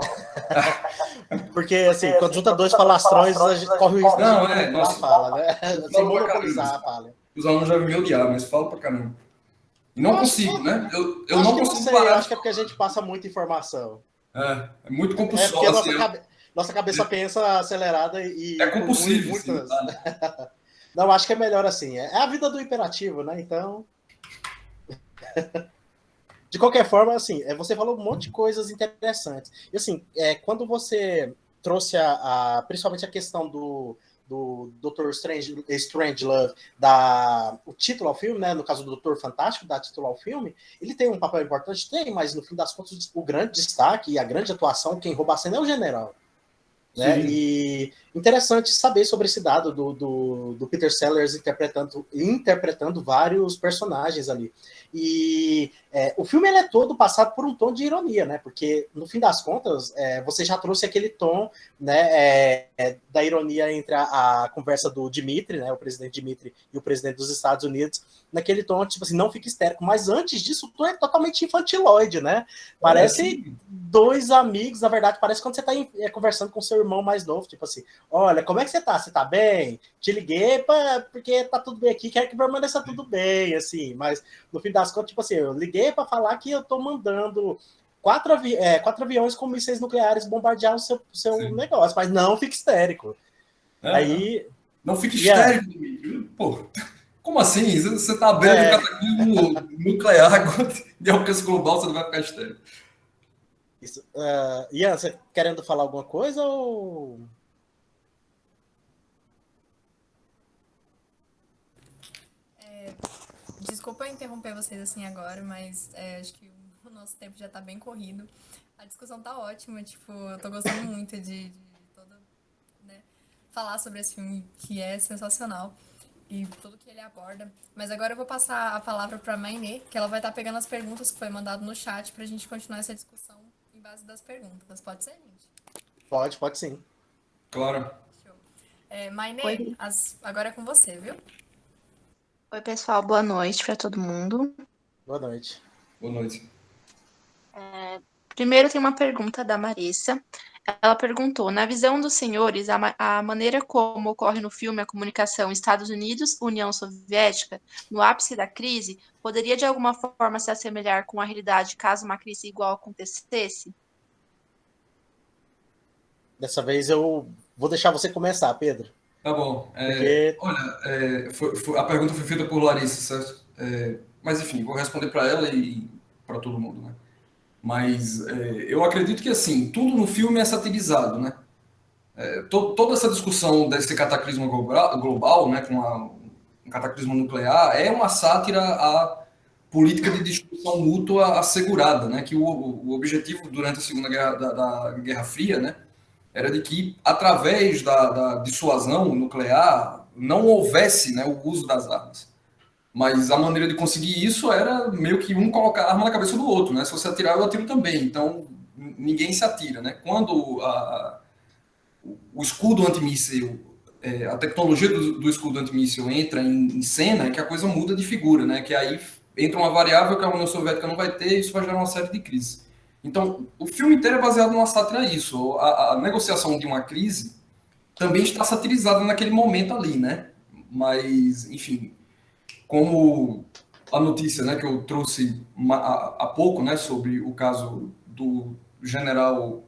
Porque, assim, quando junta dois falastrões, a gente corre o risco de fala, né? Sem monopolizar a fala. Os alunos já me odiar, mas falo pra caramba. E não consigo, né? Eu não consigo parar. Eu acho que é porque a gente passa muita informação. É muito compulsório. Porque nossa cabeça pensa acelerada e... É compulsivo. Muitas... Não, acho que é melhor assim. É a vida do hiperativo, né? Então... De qualquer forma, assim, você falou um monte de coisas interessantes. E, assim, quando você trouxe principalmente a questão do Dr. Strangelove, o título ao filme, né? No caso do Doutor Fantástico, dá título ao filme, ele tem um papel importante? Tem, mas no fim das contas, o grande destaque e a grande atuação, quem rouba a cena é o general. Né? E interessante saber sobre esse dado do Peter Sellers interpretando vários personagens ali. E o filme ele é todo passado por um tom de ironia, né? Porque, no fim das contas, você já trouxe aquele tom, né, da ironia entre a conversa do Dmitry, né, o presidente Dmitry e o presidente dos Estados Unidos, naquele tom, tipo assim, não fica histérico. Mas antes disso, o tom é totalmente infantiloide, né? Parece dois amigos, na verdade, parece quando você está conversando com seu irmão mais novo, tipo assim, olha, como é que você tá? Você tá bem? Te liguei porque tá tudo bem aqui, quero que permaneça tudo bem, assim, mas no fim das contas, tipo assim, eu liguei para falar que eu tô mandando 4 aviões com mísseis nucleares bombardear o seu negócio, mas não fique histérico. Aí... Não fique histérico, pô. Como assim? Você tá à beira de cataclismo nuclear de alcance global, você não vai ficar histérico. Isso. Ian, você querendo falar alguma coisa ou... desculpa interromper vocês assim agora, mas acho que o nosso tempo já tá bem corrido. A discussão tá ótima, tipo, eu tô gostando muito de toda, né, falar sobre esse filme, que é sensacional, e tudo que ele aborda. Mas agora eu vou passar a palavra pra Mainê, que ela vai estar pegando as perguntas que foi mandado no chat pra gente continuar essa discussão em base das perguntas. Pode ser, gente? Pode sim. Claro. Show. Mainê, Oi. agora é com você, viu? Oi, pessoal, boa noite para todo mundo. Boa noite. Boa noite. Primeiro tem uma pergunta da Marissa. Ela perguntou: na visão dos senhores, a maneira como ocorre no filme a comunicação Estados Unidos-União Soviética, no ápice da crise, poderia de alguma forma se assemelhar com a realidade caso uma crise igual acontecesse? Dessa vez eu vou deixar você começar, Pedro. Tá bom. Porque Olha, a pergunta foi feita por Larissa, certo? Mas enfim, vou responder para ela e para todo mundo, né? Mas eu acredito que assim, tudo no filme é satirizado, né? Toda essa discussão desse cataclismo global, né, com um cataclismo nuclear, é uma sátira à política de destruição mútua assegurada, né? Que o objetivo durante a Segunda Guerra da Guerra Fria, né, era de que, através da dissuasão nuclear, não houvesse, né, o uso das armas. Mas a maneira de conseguir isso era meio que um colocar a arma na cabeça do outro, né? Se você atirar, eu atiro também. Então, ninguém se atira, né? Quando o escudo antimíssil, a tecnologia do escudo antimíssil entra em cena, é que a coisa muda de figura, né? Que aí entra uma variável que a União Soviética não vai ter e isso vai gerar uma série de crises. Então, o filme inteiro é baseado numa sátira a isso. A negociação de uma crise também está satirizada naquele momento ali, né? Mas, enfim, como a notícia, né, que eu trouxe há pouco, né, sobre o caso do general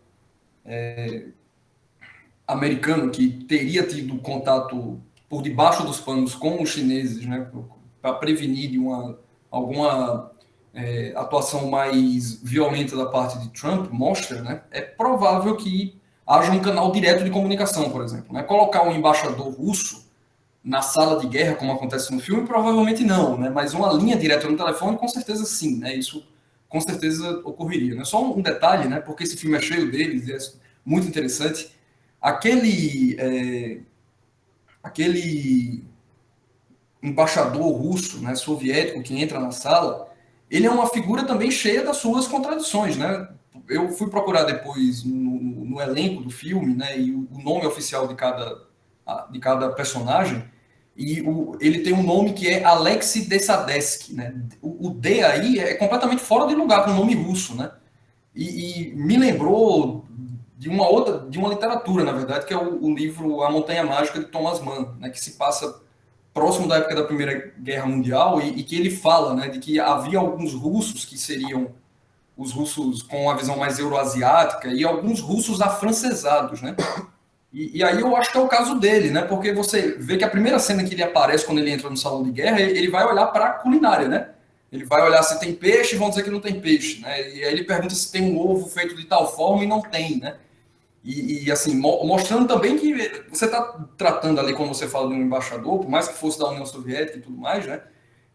americano que teria tido contato por debaixo dos panos com os chineses, né, para prevenir de alguma atuação mais violenta da parte de Trump, mostra, né, é provável que haja um canal direto de comunicação, por exemplo. Né? Colocar um embaixador russo na sala de guerra, como acontece no filme, provavelmente não, né? Mas uma linha direta no telefone, com certeza sim, né? Isso com certeza ocorreria. Né? Só um detalhe, né? Porque esse filme é cheio deles e é muito interessante. Aquele embaixador russo, né, soviético, que entra na sala, ele é uma figura também cheia das suas contradições, né? Eu fui procurar depois no elenco do filme, né, e o nome oficial de cada personagem, e ele tem um nome que é Alexei Desadeski, né? O D aí é completamente fora de lugar com o nome russo, né? E me lembrou de uma literatura, na verdade, que é o livro A Montanha Mágica de Thomas Mann, né, que se passa próximo da época da Primeira Guerra Mundial e que ele fala, né, de que havia alguns russos que seriam os russos com uma visão mais euroasiática e alguns russos afrancesados, né? E aí eu acho que é o caso dele, né? Porque você vê que a primeira cena que ele aparece quando ele entra no salão de guerra, ele vai olhar para a culinária, né? Ele vai olhar se tem peixe e vão dizer que não tem peixe, né? E aí ele pergunta se tem um ovo feito de tal forma e não tem, né? E assim, mostrando também que você está tratando ali, quando você fala de um embaixador, por mais que fosse da União Soviética e tudo mais, né?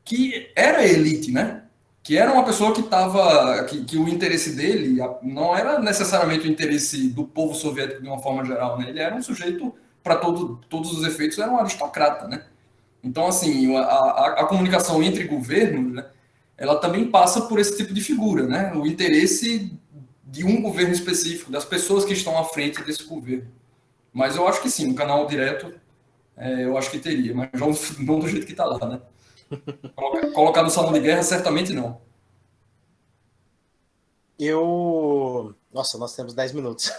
Que era elite, né? Que era uma pessoa que estava, que o interesse dele não era necessariamente o interesse do povo soviético de uma forma geral, né? Ele era um sujeito, para todos os efeitos, era um aristocrata, né? Então, assim, a comunicação entre governos, né, ela também passa por esse tipo de figura, né? O interesse de um governo específico, das pessoas que estão à frente desse governo. Mas eu acho que sim, um canal direto, eu acho que teria, mas não do jeito que está lá, né? Colocar no salão de guerra, certamente não. Nossa, nós temos 10 minutos.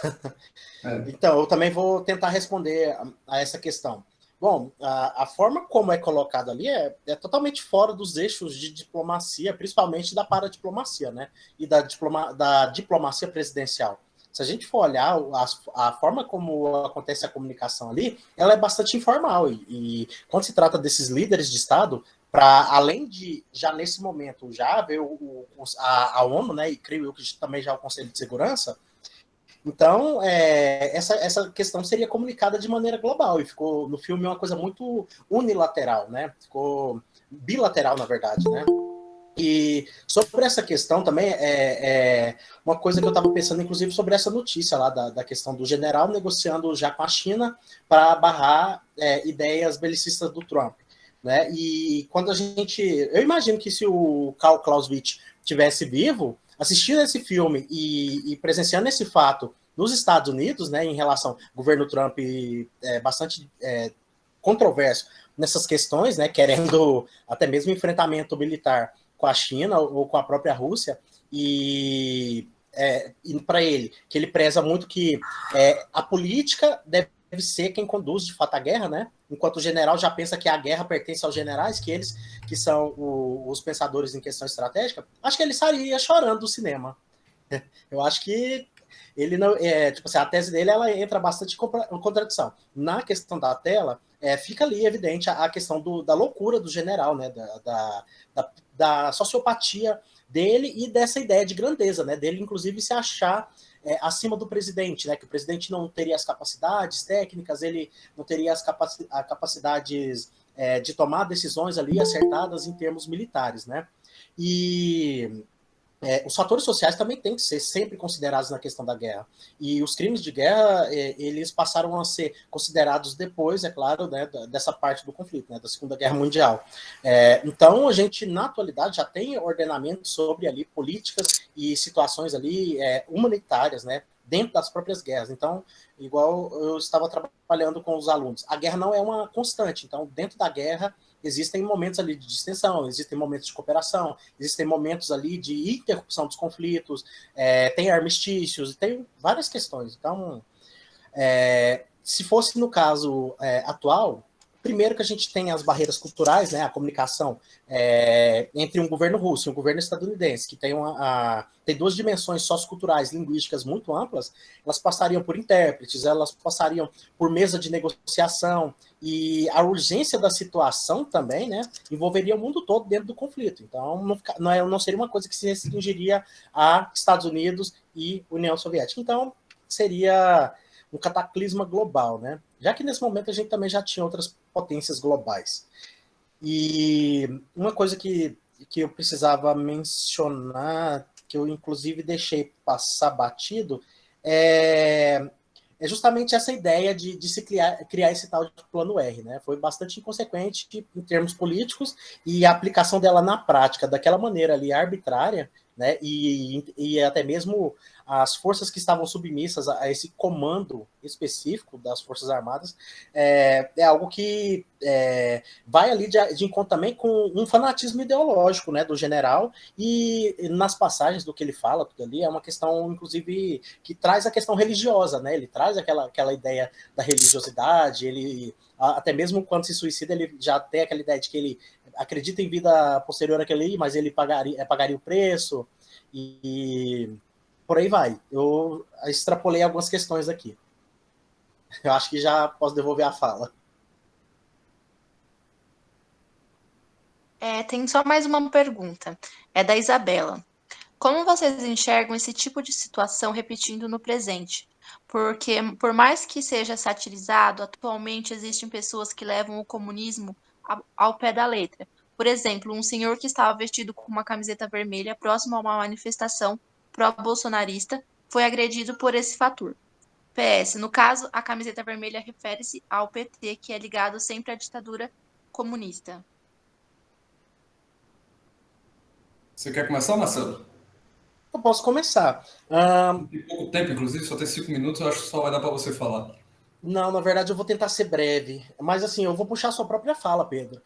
Então, eu também vou tentar responder a essa questão. Bom, a forma como é colocado ali é totalmente fora dos eixos de diplomacia, principalmente da paradiplomacia, né? E da diplomacia presidencial. Se a gente for olhar a forma como acontece a comunicação ali, ela é bastante informal. E quando se trata desses líderes de Estado, para além de, já nesse momento, já haver a ONU, né, e creio eu que também já o Conselho de Segurança, Então, essa questão seria comunicada de maneira global, e ficou no filme uma coisa muito unilateral, né? Ficou bilateral, na verdade, né? E sobre essa questão também, uma coisa que eu estava pensando, inclusive, sobre essa notícia lá da questão do general negociando já com a China para barrar ideias belicistas do Trump. Né? E quando a gente... Eu imagino que se o Karl Clausewitz tivesse vivo, assistindo esse filme e presenciando esse fato nos Estados Unidos, né, em relação ao governo Trump bastante controverso nessas questões, né, querendo até mesmo enfrentamento militar com a China ou com a própria Rússia, e para ele, que ele preza muito que a política deve ser quem conduz de fato a guerra, né? Enquanto o general já pensa que a guerra pertence aos generais, que eles que são os pensadores em questão estratégica, acho que ele sairia chorando do cinema. Eu acho que ele não, tipo assim, a tese dele ela entra bastante em contradição. Na questão da tela, fica ali evidente a questão da loucura do general, né? Da sociopatia dele e dessa ideia de grandeza, né? Dele, inclusive, se achar acima do presidente, né? Que o presidente não teria as capacidades técnicas, ele não teria as capacidades de tomar decisões ali acertadas em termos militares, né? E os fatores sociais também têm que ser sempre considerados na questão da guerra. E os crimes de guerra, eles passaram a ser considerados depois, é claro, né, dessa parte do conflito, né, da Segunda Guerra Mundial. Então, a gente, na atualidade, já tem ordenamento sobre ali políticas e situações ali humanitárias, né, dentro das próprias guerras. Então, igual eu estava trabalhando com os alunos, a guerra não é uma constante. Então, dentro da guerra, existem momentos ali de distensão, existem momentos de cooperação, existem momentos ali de interrupção dos conflitos, tem armistícios, tem várias questões. Então, se fosse no caso atual, primeiro que a gente tem as barreiras culturais, né, a comunicação entre um governo russo e um governo estadunidense, que tem duas dimensões socioculturais, linguísticas muito amplas, elas passariam por intérpretes, elas passariam por mesa de negociação, e a urgência da situação também, né, envolveria o mundo todo dentro do conflito. Então, não seria uma coisa que se restringiria a Estados Unidos e União Soviética. Então, seria um cataclisma global, né? Já que nesse momento a gente também já tinha outras potências globais. E uma coisa que eu precisava mencionar, que eu inclusive deixei passar batido, é justamente essa ideia de se criar esse tal de plano R, né? Foi bastante inconsequente em termos políticos, e a aplicação dela na prática, daquela maneira ali arbitrária, né? E até mesmo as forças que estavam submissas a esse comando específico das Forças Armadas, é algo que vai ali de encontro também com um fanatismo ideológico, né, do general, e nas passagens do que ele fala, tudo ali, é uma questão, inclusive, que traz a questão religiosa, né, ele traz aquela ideia da religiosidade, ele, até mesmo quando se suicida, ele já tem aquela ideia de que ele acredita em vida posterior àquele ali, mas ele pagaria o preço, e por aí vai. Eu extrapolei algumas questões aqui. Eu acho que já posso devolver a fala. Tem só mais uma pergunta. É da Isabela. Como vocês enxergam esse tipo de situação repetindo no presente? Porque, por mais que seja satirizado, atualmente existem pessoas que levam o comunismo ao pé da letra. Por exemplo, um senhor que estava vestido com uma camiseta vermelha próximo a uma manifestação pró-bolsonarista foi agredido por esse fator. PS, no caso, a camiseta vermelha refere-se ao PT, que é ligado sempre à ditadura comunista. Você quer começar, Marcelo? Eu posso começar. Tem pouco tempo, inclusive, só tem 5 minutos, eu acho que só vai dar para você falar. Não, na verdade eu vou tentar ser breve, mas assim, eu vou puxar a sua própria fala, Pedro.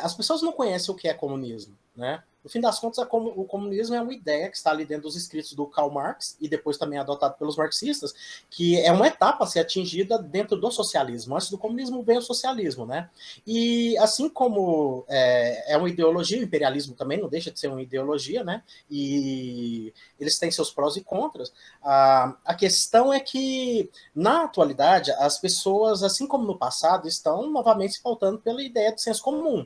As pessoas não conhecem o que é comunismo, né? No fim das contas, o comunismo é uma ideia que está ali dentro dos escritos do Karl Marx, e depois também adotado pelos marxistas, que é uma etapa a ser atingida dentro do socialismo. Antes do comunismo vem o socialismo, né? E assim como é uma ideologia, o imperialismo também não deixa de ser uma ideologia, né? E eles têm seus prós e contras. A questão é que, na atualidade, as pessoas, assim como no passado, estão novamente se pautando pela ideia do senso comum.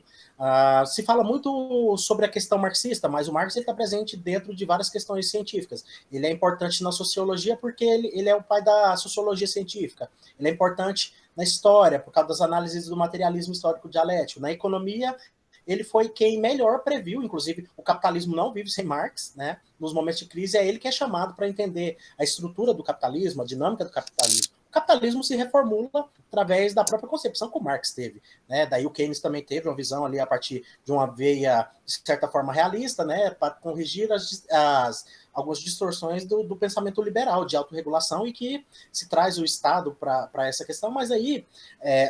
Se fala muito sobre a questão marxista, mas o Marx está presente dentro de várias questões científicas. Ele é importante na sociologia porque ele é o pai da sociologia científica. Ele é importante na história, por causa das análises do materialismo histórico dialético. Na economia, ele foi quem melhor previu, inclusive o capitalismo não vive sem Marx, né? Nos momentos de crise é ele que é chamado para entender a estrutura do capitalismo, a dinâmica do capitalismo. O capitalismo se reformula através da própria concepção que o Marx teve, né? Daí o Keynes também teve uma visão ali a partir de uma veia, de certa forma, realista, né? Para corrigir algumas distorções do pensamento liberal, de autorregulação, e que se traz o Estado para essa questão, mas aí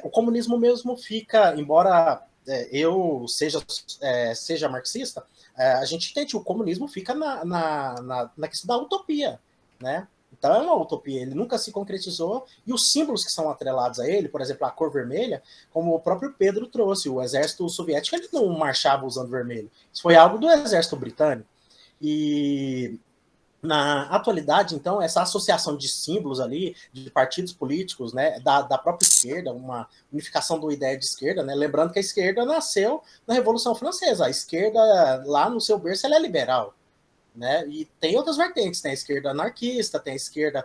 o comunismo mesmo fica, embora eu seja marxista, a gente entende que o comunismo fica na questão da utopia, né? Então é uma utopia, ele nunca se concretizou, e os símbolos que são atrelados a ele, por exemplo, a cor vermelha, como o próprio Pedro trouxe, o exército soviético ele não marchava usando vermelho, isso foi algo do exército britânico, e na atualidade, então, essa associação de símbolos ali, de partidos políticos, né, da própria esquerda, uma unificação da ideia de esquerda, né, lembrando que a esquerda nasceu na Revolução Francesa, a esquerda, lá no seu berço, ela é liberal, né, e tem outras vertentes, tem a esquerda anarquista, tem a esquerda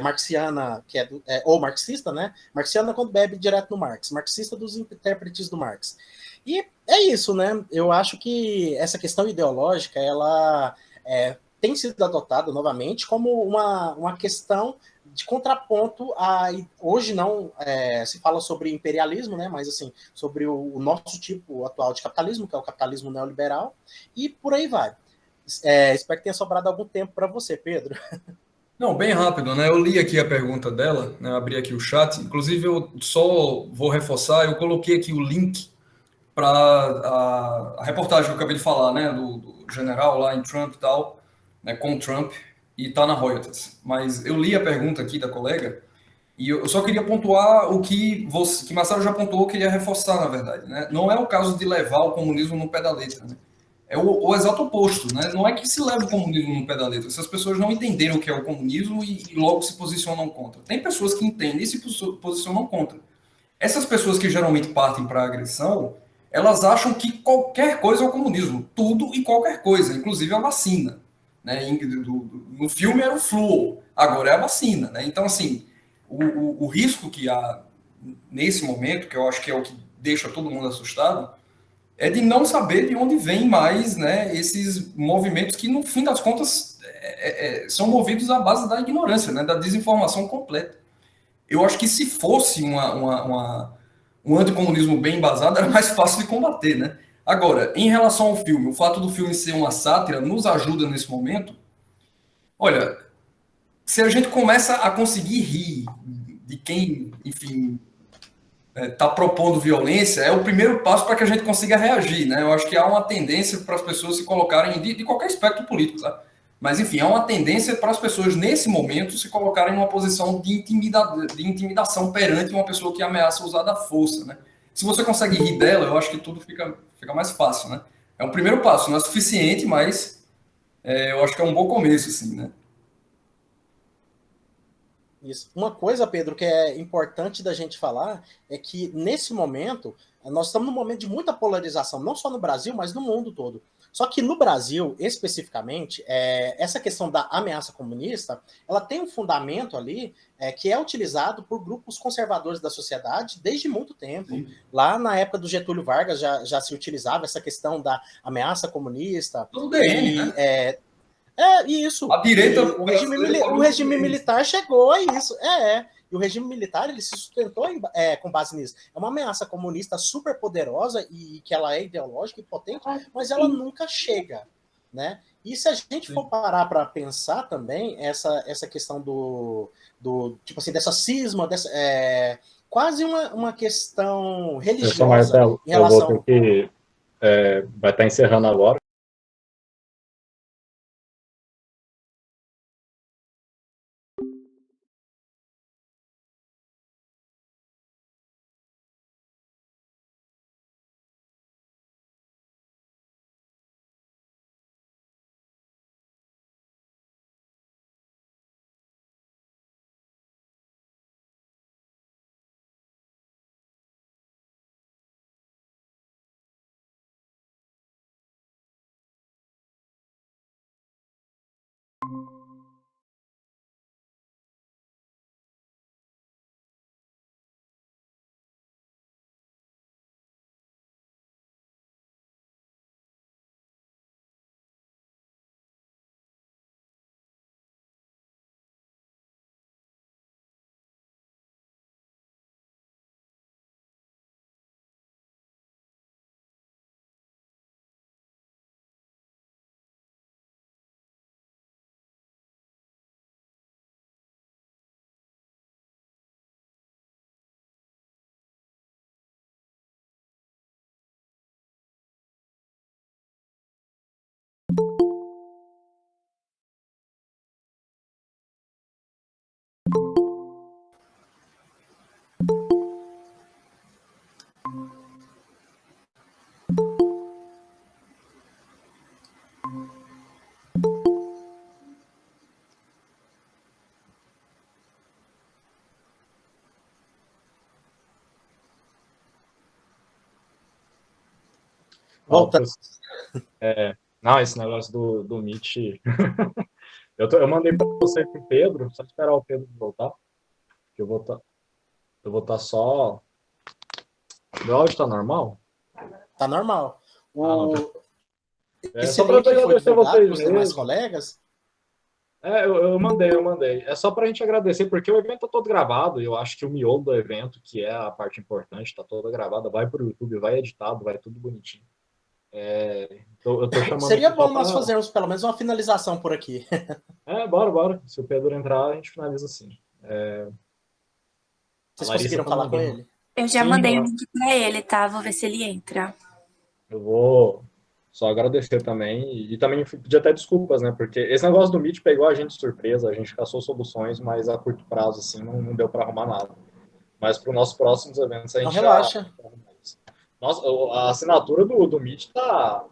marxiana, que ou marxista, né, marxiana quando bebe direto no Marx, marxista dos intérpretes do Marx. E é isso, né, eu acho que essa questão ideológica, ela tem sido adotada novamente como uma questão de contraponto a... Hoje não se fala sobre imperialismo, né, mas assim, sobre o nosso tipo atual de capitalismo, que é o capitalismo neoliberal, e por aí vai. Espero que tenha sobrado algum tempo para você, Pedro. Não, bem rápido, né? Eu li aqui a pergunta dela, né? Abri aqui o chat. Inclusive, eu só vou reforçar, eu coloquei aqui o link para a reportagem que eu acabei de falar, né? Do general lá em Trump e tal, né? Com Trump, e tá na Reuters. Mas eu li a pergunta aqui da colega e eu só queria pontuar o que Marcelo já pontuou, eu queria reforçar, na verdade, né? Não é o caso de levar o comunismo no pé da letra, né? É o exato oposto, né? Não é que se leva o comunismo no pé da letra. Essas pessoas não entenderam o que é o comunismo e logo se posicionam contra. Tem pessoas que entendem e se posicionam contra. Essas pessoas que geralmente partem para a agressão, elas acham que qualquer coisa é o comunismo. Tudo e qualquer coisa, inclusive a vacina. Né? No filme era o flúor, agora é a vacina. Né? Então, assim, o risco que há nesse momento, que eu acho que é o que deixa todo mundo assustado, é de não saber de onde vêm mais, né, esses movimentos que, no fim das contas, são movidos à base da ignorância, né, da desinformação completa. Eu acho que se fosse um anticomunismo bem embasado, era mais fácil de combater, né? Agora, em relação ao filme, o fato do filme ser uma sátira nos ajuda nesse momento. Olha, se a gente começa a conseguir rir de quem, enfim, está propondo violência, é o primeiro passo para que a gente consiga reagir, né? Eu acho que há uma tendência para as pessoas se colocarem, de qualquer espectro político, tá? Mas, enfim, há uma tendência para as pessoas, nesse momento, se colocarem numa posição de intimidação perante uma pessoa que ameaça usar da força, né? Se você consegue rir dela, eu acho que tudo fica mais fácil, né? É um primeiro passo, não é suficiente, mas eu acho que é um bom começo, assim, né? Isso. Uma coisa, Pedro, que é importante da gente falar é que, nesse momento, nós estamos num momento de muita polarização, não só no Brasil, mas no mundo todo. Só que no Brasil, especificamente, essa questão da ameaça comunista, ela tem um fundamento ali que é utilizado por grupos conservadores da sociedade desde muito tempo. Sim. Lá na época do Getúlio Vargas já se utilizava essa questão da ameaça comunista. Tudo DN, né? Isso. A direita, o regime militar chegou a isso. E o regime militar ele se sustentou com base nisso. É uma ameaça comunista super poderosa e que ela é ideológica e potente, mas ela nunca chega, né? E se a gente for parar para pensar também essa questão do tipo assim dessa cisma, quase uma questão religiosa Marcelo, em relação. Eu vou ter que vai estar encerrando agora. Volta. Não, esse negócio do Meet. eu mandei para você e pro Pedro, só esperar o Pedro voltar. Que eu vou estar só. Meu áudio tá normal? Tá normal. Não. Esse Só para link foi agradecer divulgado vocês para os demais mesmo. colegas? Eu mandei. É só para a gente agradecer, porque o evento tá todo gravado, e eu acho que o miolo do evento, que é a parte importante, tá toda gravada, vai para o YouTube, vai editado, vai tudo bonitinho. Eu tô chamando Seria aqui bom só nós pra... fazermos pelo menos uma finalização por aqui. Bora. Se o Pedro entrar, a gente finaliza assim. Vocês conseguiram falar com ele? Eu já Sim, mandei ó. o link pra ele, tá? Vou ver se ele entra. Eu vou só agradecer também, e também pedir até desculpas, né? Porque esse negócio do Meet pegou a gente de surpresa, a gente caçou soluções, mas a curto prazo, assim, não deu para arrumar nada. Mas para os nossos próximos eventos a Não gente relaxa. já arruma isso. Nossa, a assinatura do Meet tá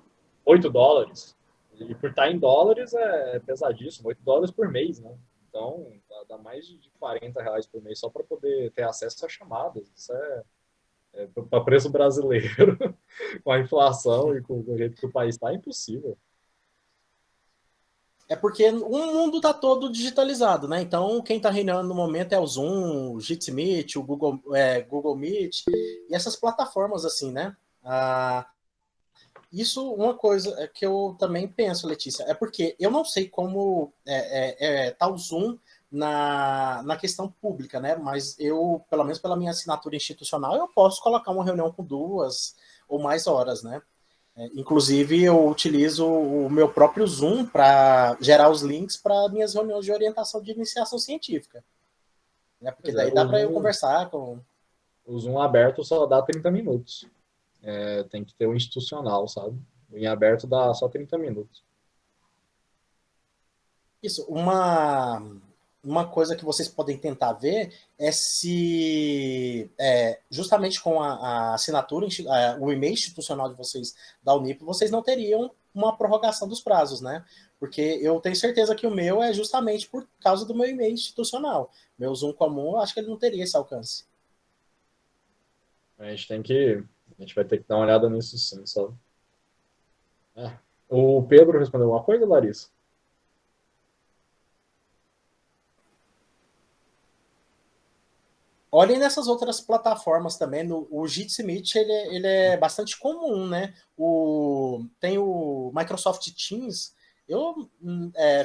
$8. E por estar em dólares é pesadíssimo, $8 por mês, né? Então dá mais de R$ 40 por mês só para poder ter acesso a chamadas. Isso para preço brasileiro, com a inflação e com o jeito que o país está, é impossível. É porque o mundo está todo digitalizado, né? Então, quem está reinando no momento é o Zoom, o Jitsi Meet, o Google Meet, e essas plataformas assim, né? Isso, uma coisa que eu também penso, Letícia, é porque eu não sei como tá o Zoom na questão pública, né? Mas eu, pelo menos pela minha assinatura institucional, eu posso colocar uma reunião com 2 ou mais horas, né? Inclusive, eu utilizo o meu próprio Zoom para gerar os links para minhas reuniões de orientação de iniciação científica. Né? Porque daí dá para eu conversar com... O Zoom aberto só dá 30 minutos. Tem que ter o institucional, sabe? O em aberto dá só 30 minutos. Isso, uma coisa que vocês podem tentar ver é se, justamente com a assinatura, o e-mail institucional de vocês da Unip, vocês não teriam uma prorrogação dos prazos, né? Porque eu tenho certeza que o meu é justamente por causa do meu e-mail institucional. Meu Zoom comum, eu acho que ele não teria esse alcance. A gente vai ter que dar uma olhada nisso sim, sabe? O Pedro respondeu uma coisa, Larissa? Olhem nessas outras plataformas também. O Jitsi Meet ele é bastante comum, né? Tem o Microsoft Teams. Eu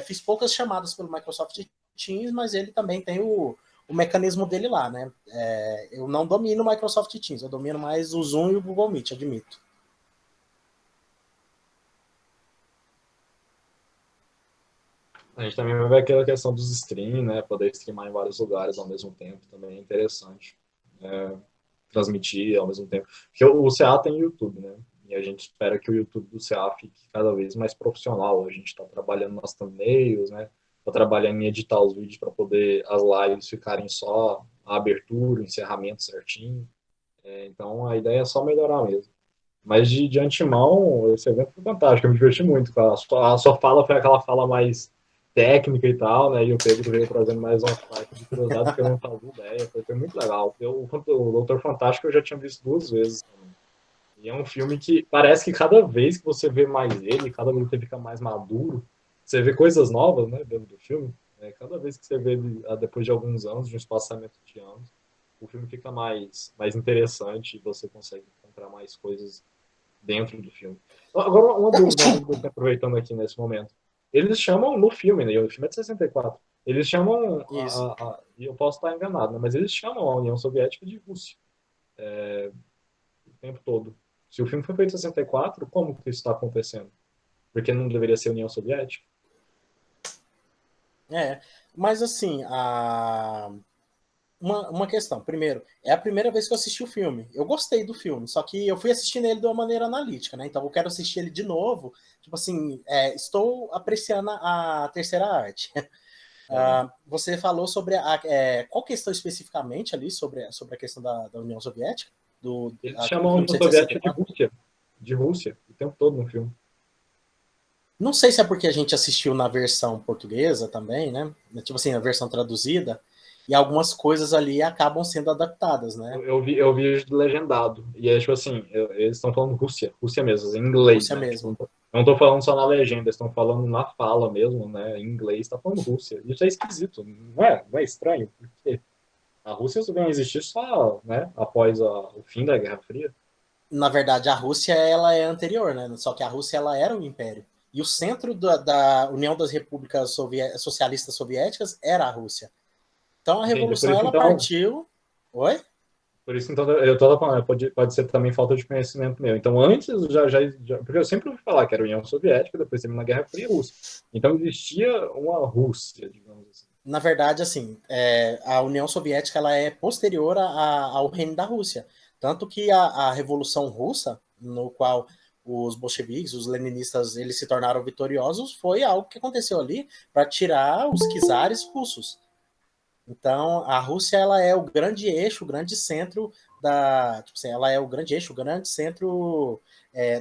fiz poucas chamadas pelo Microsoft Teams, mas ele também tem o mecanismo dele lá, né? Eu não domino o Microsoft Teams, eu domino mais o Zoom e o Google Meet, admito. A gente também vai ver aquela questão dos stream, né? Poder streamar em vários lugares ao mesmo tempo também é interessante. Transmitir ao mesmo tempo. Porque o CA tem YouTube, né? E a gente espera que o YouTube do CA fique cada vez mais profissional. A gente está trabalhando nas thumbnails, né? Está trabalhando em editar os vídeos para poder as lives ficarem só a abertura, o encerramento certinho. Então a ideia é só melhorar mesmo. Mas de antemão, esse evento foi fantástico, eu me diverti muito. A sua fala foi aquela fala mais técnica e tal, né? E o Pedro veio trazendo mais uma parte de curiosidade que eu não fazia ideia. Foi muito legal. O Doutor Fantástico eu já tinha visto 2 vezes também. E é um filme que parece que cada vez que você vê mais ele, cada vez que ele fica mais maduro, você vê coisas novas, né, dentro do filme. Cada vez que você vê ele, depois de alguns anos, de um espaçamento de anos, o filme fica mais interessante e você consegue encontrar mais coisas dentro do filme. Agora, uma dúvida, aproveitando aqui nesse momento. Eles chamam no filme, né? O filme é de 64. Eles chamam, e eu posso estar enganado, né? Mas eles chamam a União Soviética de Rússia o tempo todo. Se o filme foi feito em 64, como que isso está acontecendo? Porque não deveria ser União Soviética? Mas assim, uma questão. Primeiro, é a primeira vez que eu assisti o filme. Eu gostei do filme, só que eu fui assistindo ele de uma maneira analítica, né? Então eu quero assistir ele de novo. Tipo assim, estou apreciando a terceira arte. Você falou sobre qual questão especificamente ali sobre a questão da União Soviética? Eles chamam a União Soviética de Rússia o tempo todo no filme. Não sei se é porque a gente assistiu na versão portuguesa também, né? Tipo assim, a versão traduzida. e algumas coisas ali acabam sendo adaptadas, né? Eu vi legendado. E é tipo assim, eles estão falando Rússia mesmo, em inglês, Rússia né? Tipo, mesmo. não tô falando só na legenda, eles estão falando na fala mesmo, né? Em inglês, tá falando Rússia. Isso é esquisito, não é estranho? Porque a Rússia só vem a existir só, né, após o fim da Guerra Fria. Na verdade, a Rússia ela é anterior, né? Só que a Rússia ela era um império. E o centro da União das Repúblicas Socialistas Soviéticas era a Rússia. Então a Entendi. revolução ela partiu. Oi? Por isso, então, eu tô falando, pode ser também falta de conhecimento meu. Então, antes, porque eu sempre ouvi falar que era a União Soviética, depois teve na Guerra Fria e Rússia. Então, existia uma Rússia, digamos assim. Na verdade, assim, a União Soviética ela é posterior ao reino da Rússia. Tanto que a Revolução Russa, no qual os bolcheviques, os leninistas, eles se tornaram vitoriosos, foi algo que aconteceu ali para tirar os czares russos. Então, a Rússia ela é o grande eixo, o grande centro tipo assim, ela é o grande eixo, o grande centro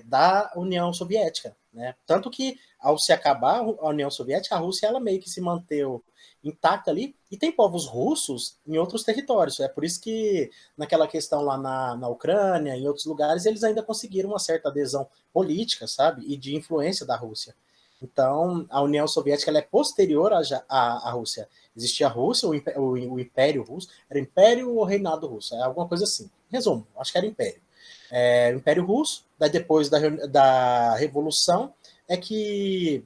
da União Soviética, né? Tanto que, ao se acabar a União Soviética, a Rússia ela meio que se manteve intacta ali, e tem povos russos em outros territórios. É por isso que, naquela questão lá na Ucrânia, em outros lugares, eles ainda conseguiram uma certa adesão política, sabe? E de influência da Rússia. Então, a União Soviética ela é posterior à Rússia. Existia a Rússia, o Império Russo. Era Império ou Reinado Russo? É alguma coisa assim. Resumo, acho que era Império. O Império Russo, daí depois da Revolução, é que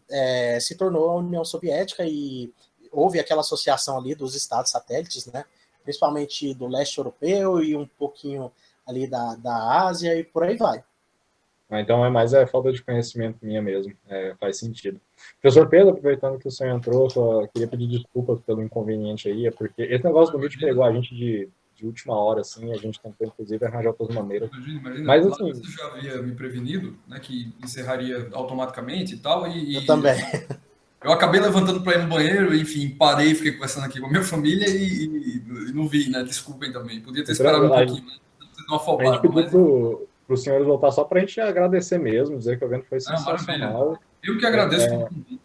se tornou a União Soviética e houve aquela associação ali dos estados satélites, né? Principalmente do leste europeu e um pouquinho ali da Ásia e por aí vai. Então, é mais falta de conhecimento minha mesmo. Faz sentido. Professor Pedro, aproveitando que o senhor entrou, só queria pedir desculpas pelo inconveniente aí, porque esse negócio do MIT pegou a gente de última hora, assim, a gente tentou, inclusive, arranjar outras maneiras. Imagina, mas, lá assim, você já havia me prevenido, né, que encerraria automaticamente e tal, Eu também. Eu acabei levantando para ir no banheiro, enfim, parei, fiquei conversando aqui com a minha família e não vi, né? Desculpem também. Podia ter esperado um pouquinho, né? Uma a gente afobada, pediu para os senhores voltar só para a gente agradecer mesmo, dizer que o evento foi sensacional. Eu que agradeço pelo convite.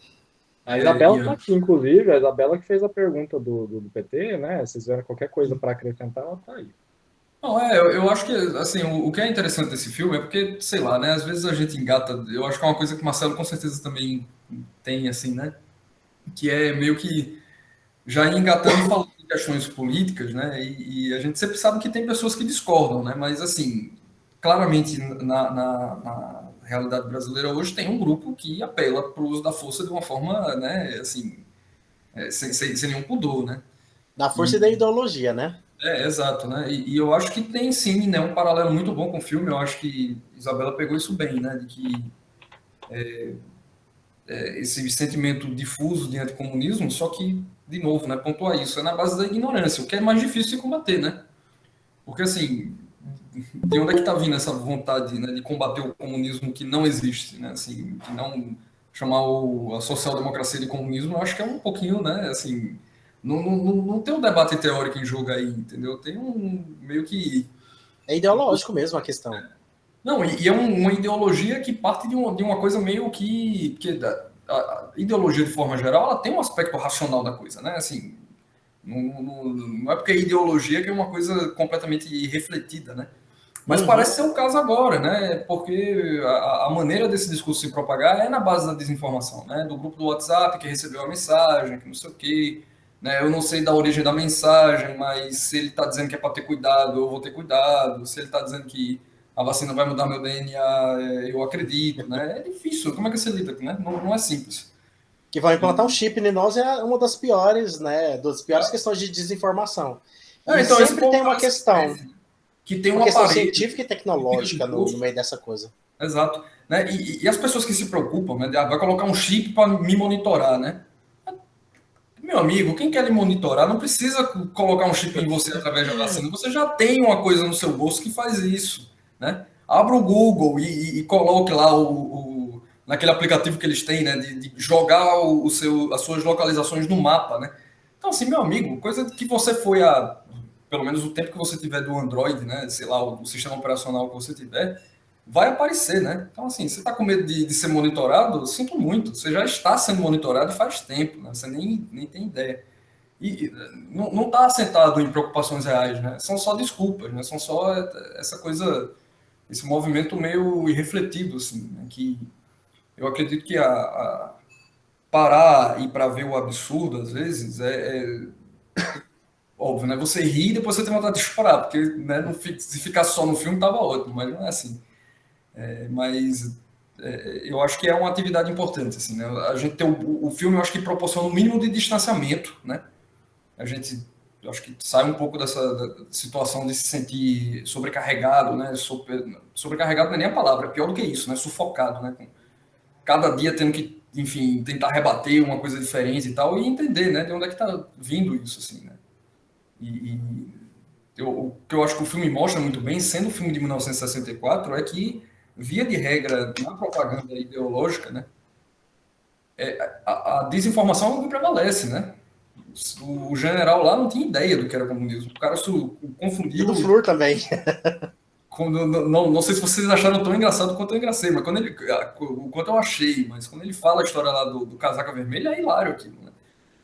A Isabela está aqui, inclusive, a Isabela que fez a pergunta do PT, né? Se tiver qualquer coisa para acrescentar, ela está aí. Não, eu acho que, assim, o que é interessante desse filme é porque, sei lá, né? Às vezes a gente engata, eu acho que é uma coisa que o Marcelo com certeza também tem, assim, né? Que é meio que já engatando falando de questões políticas, né? E a gente sempre sabe que tem pessoas que discordam, né? Mas, assim, claramente na realidade brasileira hoje tem um grupo que apela para o uso da força de uma forma, né? Assim, sem nenhum pudor, né? Da força e da ideologia, né? Exato, né? E eu acho que tem sim, né, um paralelo muito bom com o filme. Eu acho que Isabela pegou isso bem, né? De que esse sentimento difuso de anticomunismo, só que, de novo, né, pontuar isso, é na base da ignorância, o que é mais difícil de combater, né? Porque, assim, de onde é que está vindo essa vontade, né, de combater o comunismo que não existe, né? Assim, que não chamar a social-democracia de comunismo, eu acho que é um pouquinho, né, assim, não tem um debate teórico em jogo aí, entendeu? Tem meio que... É ideológico mesmo a questão. Não, e é uma ideologia que parte de uma coisa meio que a ideologia, de forma geral, ela tem um aspecto racional da coisa, né? Assim, não é porque é ideologia que é uma coisa completamente irrefletida, né? Mas parece ser o caso agora, né? Porque a maneira desse discurso se propagar é na base da desinformação, né? Do grupo do WhatsApp que recebeu a mensagem, que não sei o quê, né? Eu não sei da origem da mensagem, mas se ele está dizendo que é para ter cuidado, eu vou ter cuidado. Se ele está dizendo que a vacina vai mudar meu DNA, eu acredito, né? É difícil. Como é que você lida, né? Não é simples. Que vão implantar um chip em nós é uma das piores, né? Das piores questões de desinformação. E Então, sempre tem uma questão. Que tem uma um questão aparelho científica e tecnológica no meio dessa coisa. Exato. Né? E as pessoas que se preocupam, né? Vai colocar um chip para me monitorar, né? Meu amigo, quem quer lhe monitorar não precisa colocar um chip em você através da vacina. Você já tem uma coisa no seu bolso que faz isso, né? Abra o Google e coloque lá naquele aplicativo que eles têm, né? De jogar as suas localizações no mapa, né? Então, assim, meu amigo, coisa que você foi pelo menos o tempo que você tiver do Android, né? Sei lá, o sistema operacional que você tiver, vai aparecer, né? Então, assim, você está com medo de ser monitorado? Sinto muito. Você já está sendo monitorado faz tempo, né? Você nem tem ideia. E não está assentado em preocupações reais, né? São só desculpas, né? São só essa coisa, esse movimento meio irrefletido, assim, né? Que eu acredito que parar e para ver o absurdo, às vezes, é óbvio, né? Você ri e depois você tem vontade de chorar, porque, né, se ficar só no filme tava ótimo, mas não é assim. Mas eu acho que é uma atividade importante, assim, né? A gente tem o filme, eu acho que proporciona um mínimo de distanciamento, né? A gente, eu acho que sai um pouco dessa situação de se sentir sobrecarregado, né? Sobrecarregado não é nem a palavra, é pior do que isso, né? Sufocado, né? Cada dia tendo que, enfim, tentar rebater uma coisa diferente e tal, e entender, né? De onde é que tá vindo isso, assim, né? O que eu acho que o filme mostra muito bem, sendo um filme de 1964, é que, via de regra, na propaganda ideológica, né? A desinformação é o que prevalece, né? O general lá não tinha ideia do que era comunismo. O cara confundiu. E do Flur também. Não sei se vocês acharam tão engraçado quanto eu engracei, mas o quanto eu achei, mas quando ele fala a história lá do casaca vermelha, é hilário aquilo, né?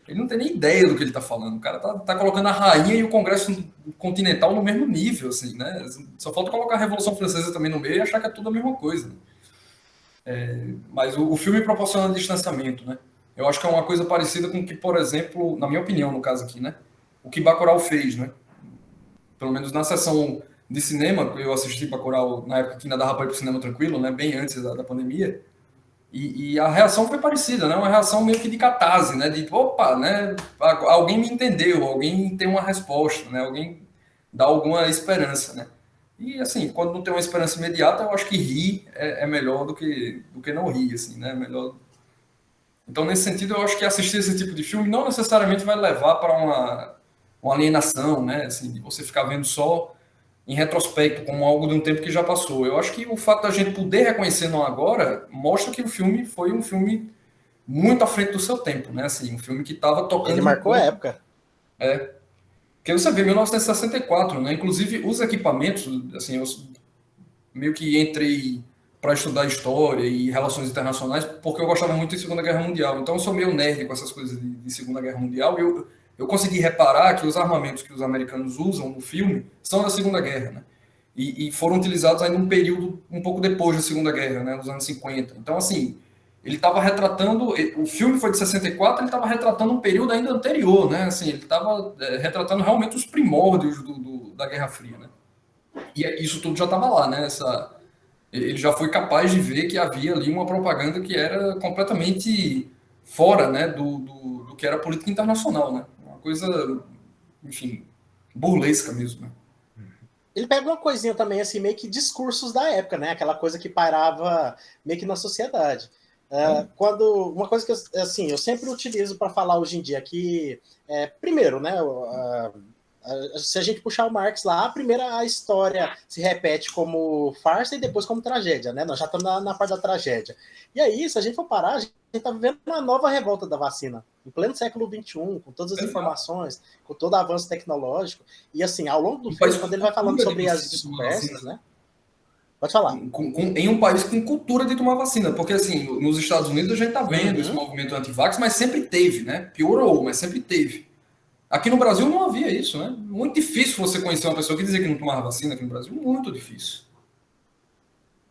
Ele não tem nem ideia do que ele está falando. O cara tá colocando a rainha e o Congresso Continental no mesmo nível, assim, né? Só falta colocar a Revolução Francesa também no meio e achar que é tudo a mesma coisa. Mas o filme proporciona distanciamento, né? Eu acho que é uma coisa parecida com o que, por exemplo, na minha opinião, no caso aqui, né? O que Bacurau fez, né? Pelo menos na sessão de cinema, eu assisti Bacurau na época que ainda dava para ir para o cinema tranquilo, né? Bem antes da pandemia. E a reação foi parecida, né? Uma reação meio que de catarse, né? De, opa, né? Alguém me entendeu, alguém tem uma resposta, né? Alguém dá alguma esperança, né? E, assim, quando não tem uma esperança imediata, eu acho que rir é melhor do que não rir, assim, né? Melhor. Então, nesse sentido, eu acho que assistir esse tipo de filme não necessariamente vai levar para uma alienação, né? Assim, de você ficar vendo só em retrospecto, como algo de um tempo que já passou. Eu acho que o fato da gente poder reconhecer no agora mostra que o filme foi um filme muito à frente do seu tempo, né? Assim, um filme que estava tocando... Ele marcou a época. Porque você vê, 1964, né? Inclusive, os equipamentos, assim, eu meio que entrei para estudar história e relações internacionais porque eu gostava muito de Segunda Guerra Mundial. Então, eu sou meio nerd com essas coisas de Segunda Guerra Mundial e eu consegui reparar que os armamentos que os americanos usam no filme são da Segunda Guerra, né? E foram utilizados ainda um período um pouco depois da Segunda Guerra, né? Nos anos 50. Então, assim, ele estava retratando... O filme foi de 64, ele estava retratando um período ainda anterior, né? Assim, ele estava retratando realmente os primórdios da Guerra Fria, né? E isso tudo já estava lá, né? Ele já foi capaz de ver que havia ali uma propaganda que era completamente fora, né, do que era política internacional, né? Uma coisa, enfim, burlesca mesmo, né? Ele pega uma coisinha também, assim, meio que discursos da época, né? Aquela coisa que pairava meio que na sociedade. Uma coisa que eu sempre utilizo para falar hoje em dia que, primeiro, né, se a gente puxar o Marx lá, primeiro a história se repete como farsa e depois como tragédia, né? Nós já estamos na parte da tragédia. E aí, se a gente for parar, a gente está vivendo uma nova revolta da vacina, em pleno século XXI, com todas as informações, com todo o avanço tecnológico. E assim, ao longo do filme, quando ele vai falando sobre as descobertas, né? Pode falar. Em um país com cultura de tomar vacina, porque assim, nos Estados Unidos a gente está vendo esse movimento anti-vax, mas sempre teve, né? Piorou, mas sempre teve. Aqui no Brasil não havia isso, né? Muito difícil você conhecer uma pessoa que dizia que não tomava vacina aqui no Brasil. Muito difícil.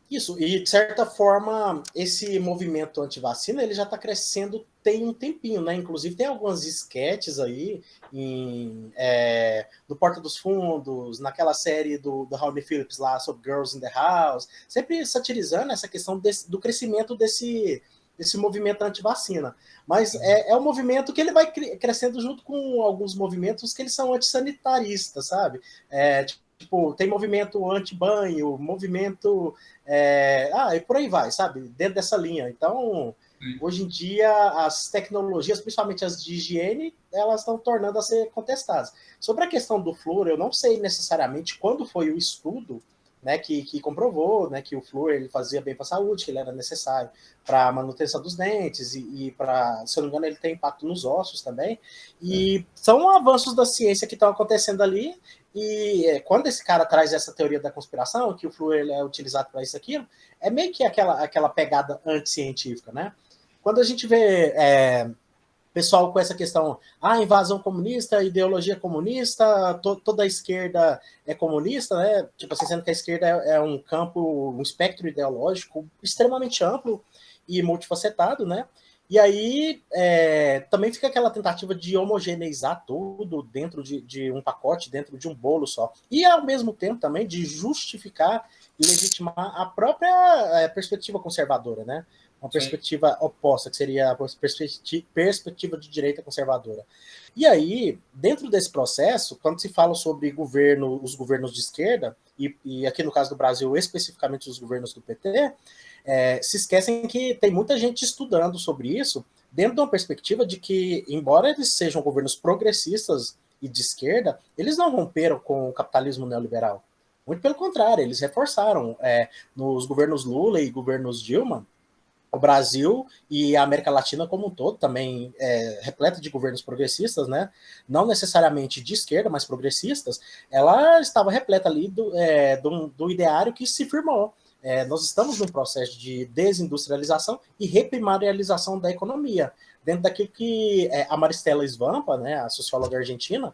Isso, e de certa forma, esse movimento anti-vacina, ele já está crescendo tem um tempinho, né? Inclusive tem algumas esquetes aí do Porta dos Fundos, naquela série do Raoni Phillips lá sobre Girls in the House, sempre satirizando essa questão do crescimento desse movimento anti-vacina. Mas é um movimento que ele vai crescendo junto com alguns movimentos que eles são antissanitaristas, sabe? Tipo, tem movimento anti-banho, movimento... e por aí vai, sabe? Dentro dessa linha. Então, hoje em dia, as tecnologias, principalmente as de higiene, elas estão tornando a ser contestadas. Sobre a questão do flúor, eu não sei necessariamente quando foi o estudo, né, que comprovou, né, que o flúor ele fazia bem para a saúde, que ele era necessário para a manutenção dos dentes e para, se eu não me engano, ele tem impacto nos ossos também. E são avanços da ciência que estão acontecendo ali. E quando esse cara traz essa teoria da conspiração, que o flúor ele é utilizado para isso e aquilo, é meio que aquela pegada anticientífica, né? Quando a gente vê pessoal com essa questão, invasão comunista, ideologia comunista, toda a esquerda é comunista, né? Tipo assim, sendo que a esquerda é um campo, um espectro ideológico extremamente amplo e multifacetado, né? E aí também fica aquela tentativa de homogeneizar tudo dentro de um pacote, dentro de um bolo só. E ao mesmo tempo também de justificar e legitimar a própria perspectiva conservadora, né? Uma perspectiva oposta, que seria a perspectiva de direita conservadora. E aí, dentro desse processo, quando se fala sobre os governos de esquerda, e aqui no caso do Brasil, especificamente os governos do PT, se esquecem que tem muita gente estudando sobre isso, dentro de uma perspectiva de que, embora eles sejam governos progressistas e de esquerda, eles não romperam com o capitalismo neoliberal. Muito pelo contrário, eles reforçaram. Nos governos Lula e governos Dilma, o Brasil e a América Latina como um todo também repleta de governos progressistas, né? Não necessariamente de esquerda, mas progressistas. Ela estava repleta ali do ideário que se firmou. Nós estamos num processo de desindustrialização e reprimarialização da economia, dentro daquilo que a Maristela Svampa, né, a socióloga argentina,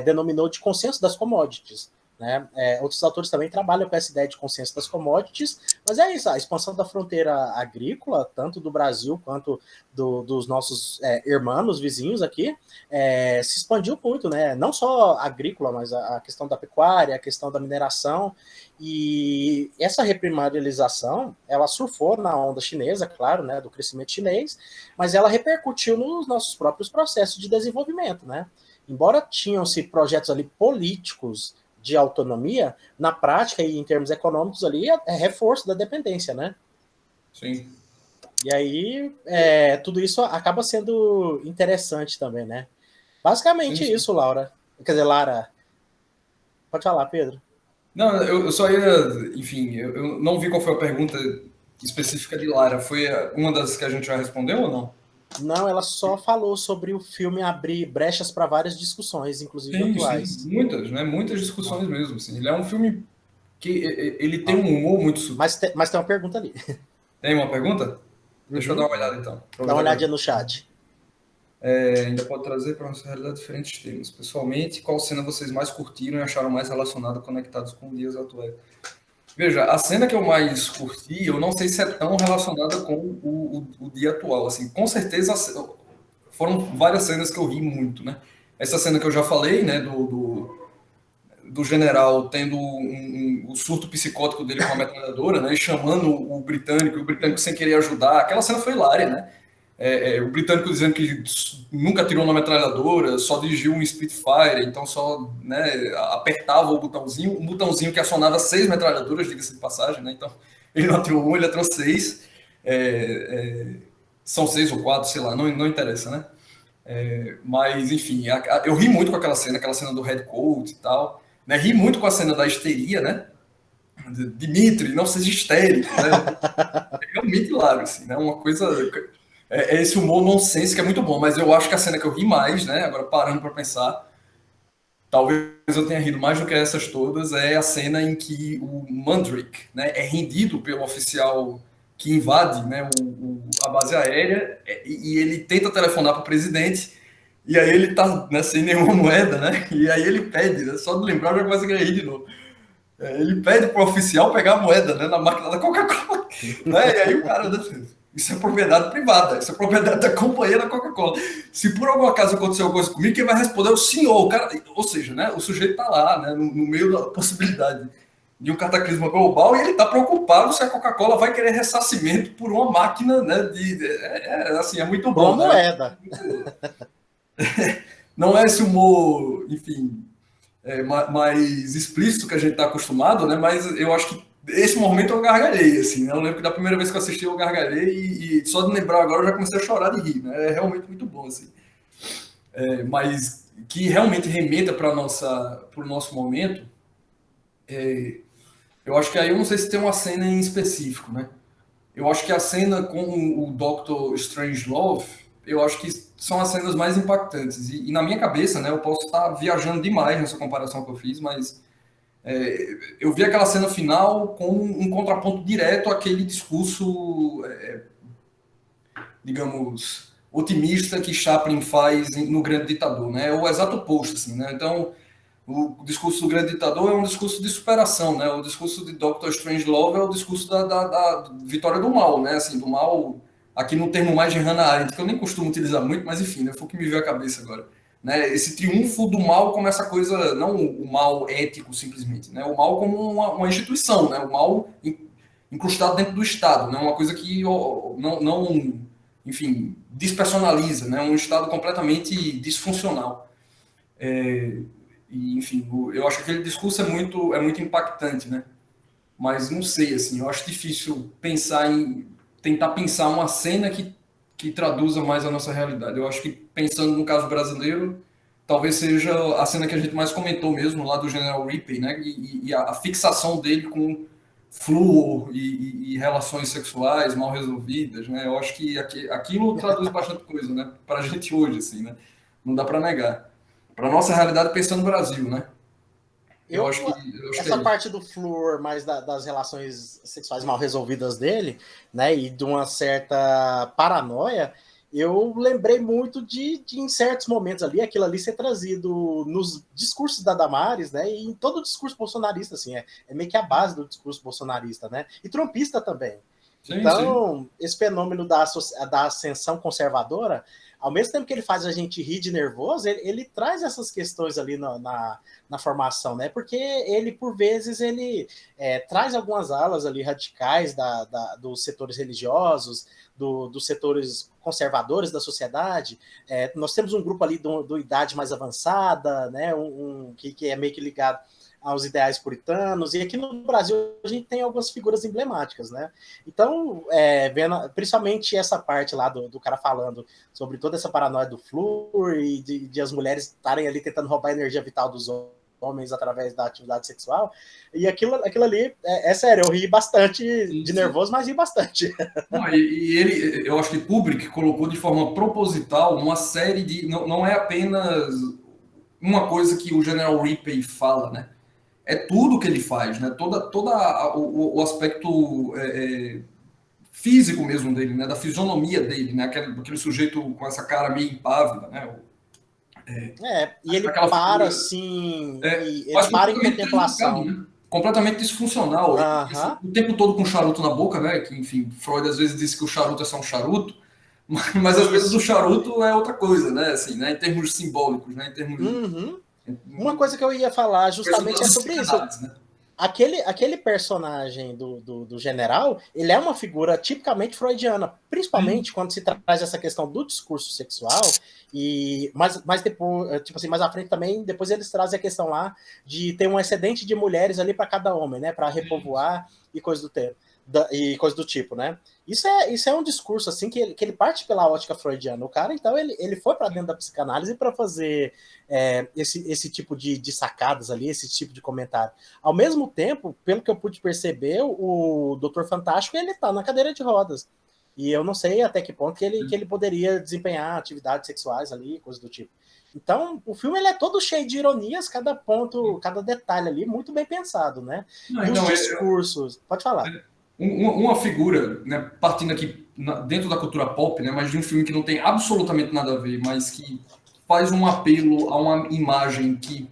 denominou de consenso das commodities. Né? Outros autores também trabalham com essa ideia de consenso das commodities, mas é isso, a expansão da fronteira agrícola, tanto do Brasil quanto dos nossos irmãos vizinhos aqui, se expandiu muito, né? Não só agrícola, mas a questão da pecuária, a questão da mineração, e essa reprimarialização, ela surfou na onda chinesa, claro, né, do crescimento chinês, mas ela repercutiu nos nossos próprios processos de desenvolvimento, né? Embora tinham-se projetos ali políticos de autonomia, na prática e em termos econômicos ali, é reforço da dependência, né? Sim. E aí, tudo isso acaba sendo interessante também, né? Basicamente sim. isso, Laura. Quer dizer, Lara. Pode falar, Pedro. Não, eu só ia... Enfim, eu não vi qual foi a pergunta específica de Lara. Foi uma das que a gente já respondeu ou não? Não, ela só falou sobre o filme abrir brechas para várias discussões, inclusive atuais. Sim, muitas, né? Muitas discussões mesmo. Assim. Ele é um filme que ele tem um humor muito... Mas tem uma pergunta ali. Tem uma pergunta? Deixa eu dar uma olhada, então. Dá uma olhadinha no chat. Ainda pode trazer para nossa realidade diferentes temas. Pessoalmente, qual cena vocês mais curtiram e acharam mais relacionada, conectados com dias atuais? Veja, a cena que eu mais curti, eu não sei se é tão relacionada com o dia atual. Assim, com certeza foram várias cenas que eu ri muito, né? Essa cena que eu já falei, né, do general tendo o surto psicótico dele com a metralhadora, né, e chamando o britânico sem querer ajudar. Aquela cena foi hilária, né? O britânico dizendo que nunca atirou na metralhadora, só dirigiu um Spitfire, então só, né, apertava o botãozinho que acionava 6 metralhadoras, diga-se de passagem, né? Então ele não atirou 1, ele atirou 6. São 6 ou 4, sei lá, não interessa, né? Mas, enfim, eu ri muito com aquela cena do Red Coat e tal, né? Ri muito com a cena da histeria, né? Dimitri, não seja histérico, né? É realmente hilário, assim, né? Uma coisa... esse humor nonsense que é muito bom, mas eu acho que a cena que eu ri mais, né? Agora parando para pensar, talvez eu tenha rido mais do que essas todas, é a cena em que o Mandrake, né, é rendido pelo oficial que invade, né, a base aérea, e ele tenta telefonar para o presidente, e aí ele tá, né, sem nenhuma moeda, né? E aí ele pede, né, só de lembrar já começa a rir de novo. Ele pede para o oficial pegar a moeda, né, na máquina da Coca-Cola, né? E aí o cara... Isso é propriedade privada, isso é propriedade da companhia da Coca-Cola. Se por algum acaso aconteceu alguma coisa comigo, quem vai responder é o senhor. O cara, ou seja, né, o sujeito está lá, né, no meio da possibilidade de um cataclisma global e ele está preocupado se a Coca-Cola vai querer ressarcimento por uma máquina, né, assim, é muito bom. Boa moeda. Não é esse humor, enfim, mais explícito que a gente está acostumado, né, mas eu acho que esse momento eu gargalhei, assim, né? Eu lembro que da primeira vez que eu assisti eu gargalhei e só de lembrar agora eu já comecei a chorar de rir, né? É realmente muito bom, assim. Mas que realmente remeta para o nosso momento, eu acho que aí eu não sei se tem uma cena em específico, né? Eu acho que a cena com o Dr. Strangelove, eu acho que são as cenas mais impactantes. E na minha cabeça, né, eu posso estar viajando demais nessa comparação que eu fiz, mas... eu vi aquela cena final como um contraponto direto àquele discurso, digamos, otimista que Chaplin faz no Grande Ditador, né? É o exato oposto, assim, né? Então, o discurso do Grande Ditador é um discurso de superação, né? O discurso de Dr. Strangelove é o discurso da vitória do mal, né? Assim, do mal, aqui no termo mais de Hannah Arendt, que eu nem costumo utilizar muito, mas enfim, né? Foi o que me veio à cabeça agora. Né? Esse triunfo do mal como essa coisa, não o mal ético simplesmente, né? O mal como uma instituição, né? O mal incrustado dentro do Estado, né? Uma coisa que não enfim, despersonaliza, né? Um Estado completamente disfuncional. E, enfim, eu acho que aquele discurso é muito impactante, né? Mas não sei, assim, eu acho difícil tentar pensar uma cena que traduza mais a nossa realidade. Eu acho que, pensando no caso brasileiro, talvez seja a cena que a gente mais comentou mesmo, lá do General Ripley, né? E a fixação dele com flúor e relações sexuais mal resolvidas, né? Eu acho que aquilo traduz bastante coisa, né? Para a gente hoje, assim, né? Não dá para negar. Para nossa realidade, pensando no Brasil, né? Eu acho que essa parte do flúor, mais das relações sexuais mal resolvidas dele, né, e de uma certa paranoia, eu lembrei muito de em certos momentos ali, aquilo ali ser trazido nos discursos da Damares, né, e em todo o discurso bolsonarista, assim, é meio que a base do discurso bolsonarista, né, e trumpista também. Então, esse fenômeno da ascensão conservadora, ao mesmo tempo que ele faz a gente rir de nervoso, ele traz essas questões ali na formação, né? Porque ele, por vezes, ele traz algumas alas ali radicais dos setores religiosos, dos setores conservadores da sociedade. Nós temos um grupo ali do idade mais avançada, né? Que é meio que ligado aos ideais puritanos, e aqui no Brasil a gente tem algumas figuras emblemáticas, né? Então, vendo principalmente essa parte lá do cara falando sobre toda essa paranoia do flúor e de as mulheres estarem ali tentando roubar a energia vital dos homens através da atividade sexual, e aquilo ali, é sério, eu ri bastante de nervoso, mas ri bastante. Não, e eu acho que Kubrick colocou de forma proposital uma série de... Não é apenas uma coisa que o General Ripley fala, né? É tudo que ele faz, né? Todo o aspecto físico mesmo dele, né? Da fisionomia dele, né? Aquele sujeito com essa cara meio impávida, né? E ele para figura, assim, e ele para em contemplação. Né? Completamente disfuncional. O tempo todo com charuto na boca, né? Que, enfim, Freud às vezes disse que o charuto é só um charuto, mas às vezes o charuto é outra coisa, né? Assim, né? Em termos simbólicos, né? Em termos... Uma coisa que eu ia falar justamente é sobre isso. Né? Aquele personagem do general, ele é uma figura tipicamente freudiana, principalmente quando se traz essa questão do discurso sexual, mas depois, tipo assim, mais à frente também, depois eles trazem a questão lá de ter um excedente de mulheres ali para cada homem, né, para repovoar e coisa do tipo, né? Isso é um discurso assim que ele parte pela ótica freudiana. O cara, então, ele foi para dentro da psicanálise para fazer esse tipo de sacadas ali, esse tipo de comentário. Ao mesmo tempo, pelo que eu pude perceber, o Doutor Fantástico, ele tá na cadeira de rodas. E eu não sei até que ponto que ele poderia desempenhar atividades sexuais ali, coisas do tipo. Então, o filme ele é todo cheio de ironias, cada ponto, cada detalhe ali, muito bem pensado, né? E os discursos... Pode falar. Uma figura, né, partindo aqui dentro da cultura pop, né, mas de um filme que não tem absolutamente nada a ver, mas que faz um apelo a uma imagem que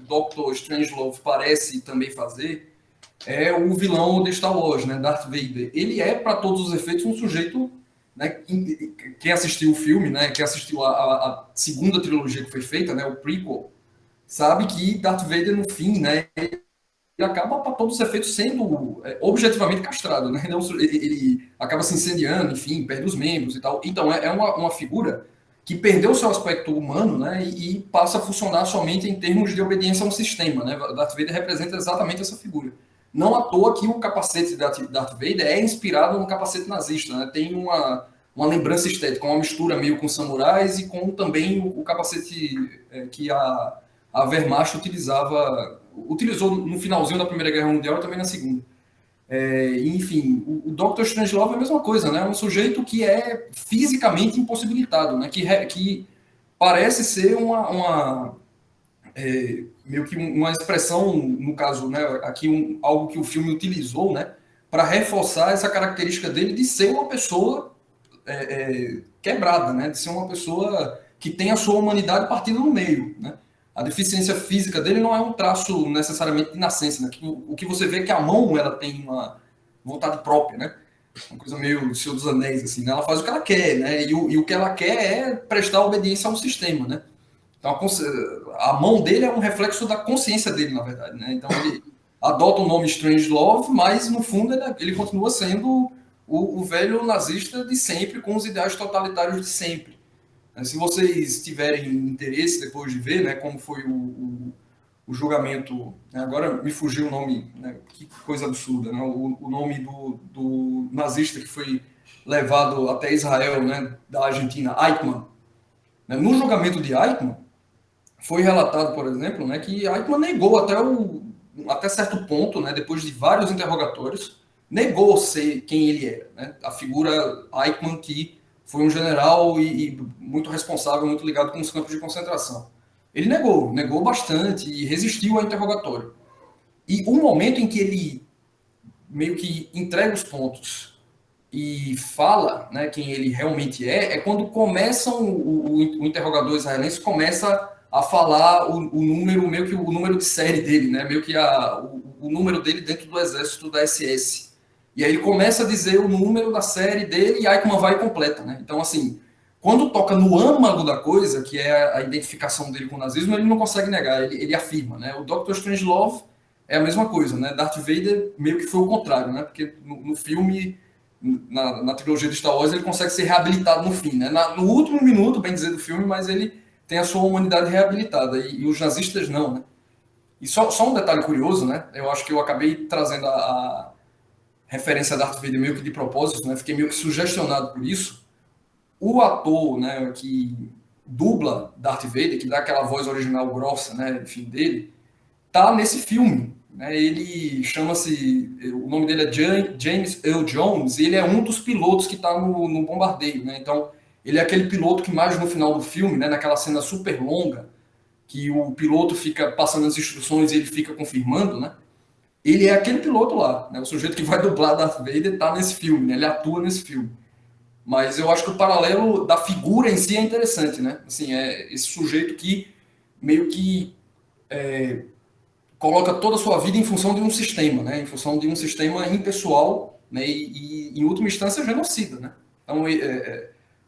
o Dr. Strangelove parece também fazer, é o vilão de Star Wars, né, Darth Vader. Ele é, para todos os efeitos, um sujeito... Né, quem assistiu o filme, né, quem assistiu a segunda trilogia que foi feita, né, o prequel, sabe que Darth Vader, no fim, né, ele acaba, para todos os efeitos, sendo objetivamente castrado, né? Ele acaba se incendiando, enfim, perde os membros e tal. Então, é uma figura que perdeu o seu aspecto humano, né? E passa a funcionar somente em termos de obediência a um sistema, né? Darth Vader representa exatamente essa figura. Não à toa que o capacete de Darth Vader é inspirado no capacete nazista, né? Tem uma lembrança estética, uma mistura meio com samurais e com também o capacete que a Wehrmacht utilizou no finalzinho da Primeira Guerra Mundial e também na Segunda. Enfim, o Dr. Strangelove é a mesma coisa, né? É um sujeito que é fisicamente impossibilitado, né? Que parece ser meio que uma expressão, no caso, né? Aqui algo que o filme utilizou, né? Para reforçar essa característica dele de ser uma pessoa quebrada, né? De ser uma pessoa que tem a sua humanidade partindo no meio, né? A deficiência física dele não é um traço necessariamente de nascença, né? O que você vê é que a mão, ela tem uma vontade própria, né? Uma coisa meio do Senhor dos Anéis, assim, né? Ela faz o que ela quer, né? E o que ela quer é prestar obediência ao sistema, né? Então, a mão dele é um reflexo da consciência dele, na verdade, né? Então, ele adota o nome Strangelove, mas, no fundo, ele continua sendo o velho nazista de sempre, com os ideais totalitários de sempre. Se vocês tiverem interesse depois de ver, né, como foi o julgamento, né, agora me fugiu o nome, né, que coisa absurda, né, o nome do nazista que foi levado até Israel, né, da Argentina, Eichmann. Né, no julgamento de Eichmann, foi relatado, por exemplo, né, que Eichmann negou até certo ponto, né, depois de vários interrogatórios, negou ser quem ele era. Né, a figura Eichmann que foi um general e muito responsável, muito ligado com os campos de concentração. Ele negou bastante e resistiu ao interrogatório. E o momento em que ele meio que entrega os pontos e fala, né, quem ele realmente é quando começam o interrogador israelense começa a falar o número, meio que o número de série dele, né, meio que o número dele dentro do exército da SS. E aí ele começa a dizer o número da série dele e Eichmann vai e completa, né? Então, assim, quando toca no âmago da coisa, que é a identificação dele com o nazismo, ele não consegue negar, ele afirma, né? O Dr. Strangelove é a mesma coisa, né? Darth Vader meio que foi o contrário, né? Porque no filme, na trilogia de Star Wars, ele consegue ser reabilitado no fim, né? No último minuto, bem dizer, do filme, mas ele tem a sua humanidade reabilitada, e os nazistas não, né? E só um detalhe curioso, né? Eu acho que eu acabei trazendo a referência a Darth Vader meio que de propósito, né? Fiquei meio que sugestionado por isso. O ator, né, que dubla Darth Vader, que dá aquela voz original grossa, né, enfim, dele, tá nesse filme. Né? Ele chama-se... O nome dele é James Earl Jones, e ele é um dos pilotos que tá no bombardeio, né? Então, ele é aquele piloto que mais no final do filme, né, naquela cena super longa, que o piloto fica passando as instruções e ele fica confirmando, né? Ele é aquele piloto lá, né? O sujeito que vai dublar Darth Vader está nesse filme, né? Ele atua nesse filme. Mas eu acho que o paralelo da figura em si é interessante, né? Assim, é esse sujeito que meio que coloca toda a sua vida em função de um sistema, né? Em função de um sistema impessoal, né? E em última instância, genocida, né? Então,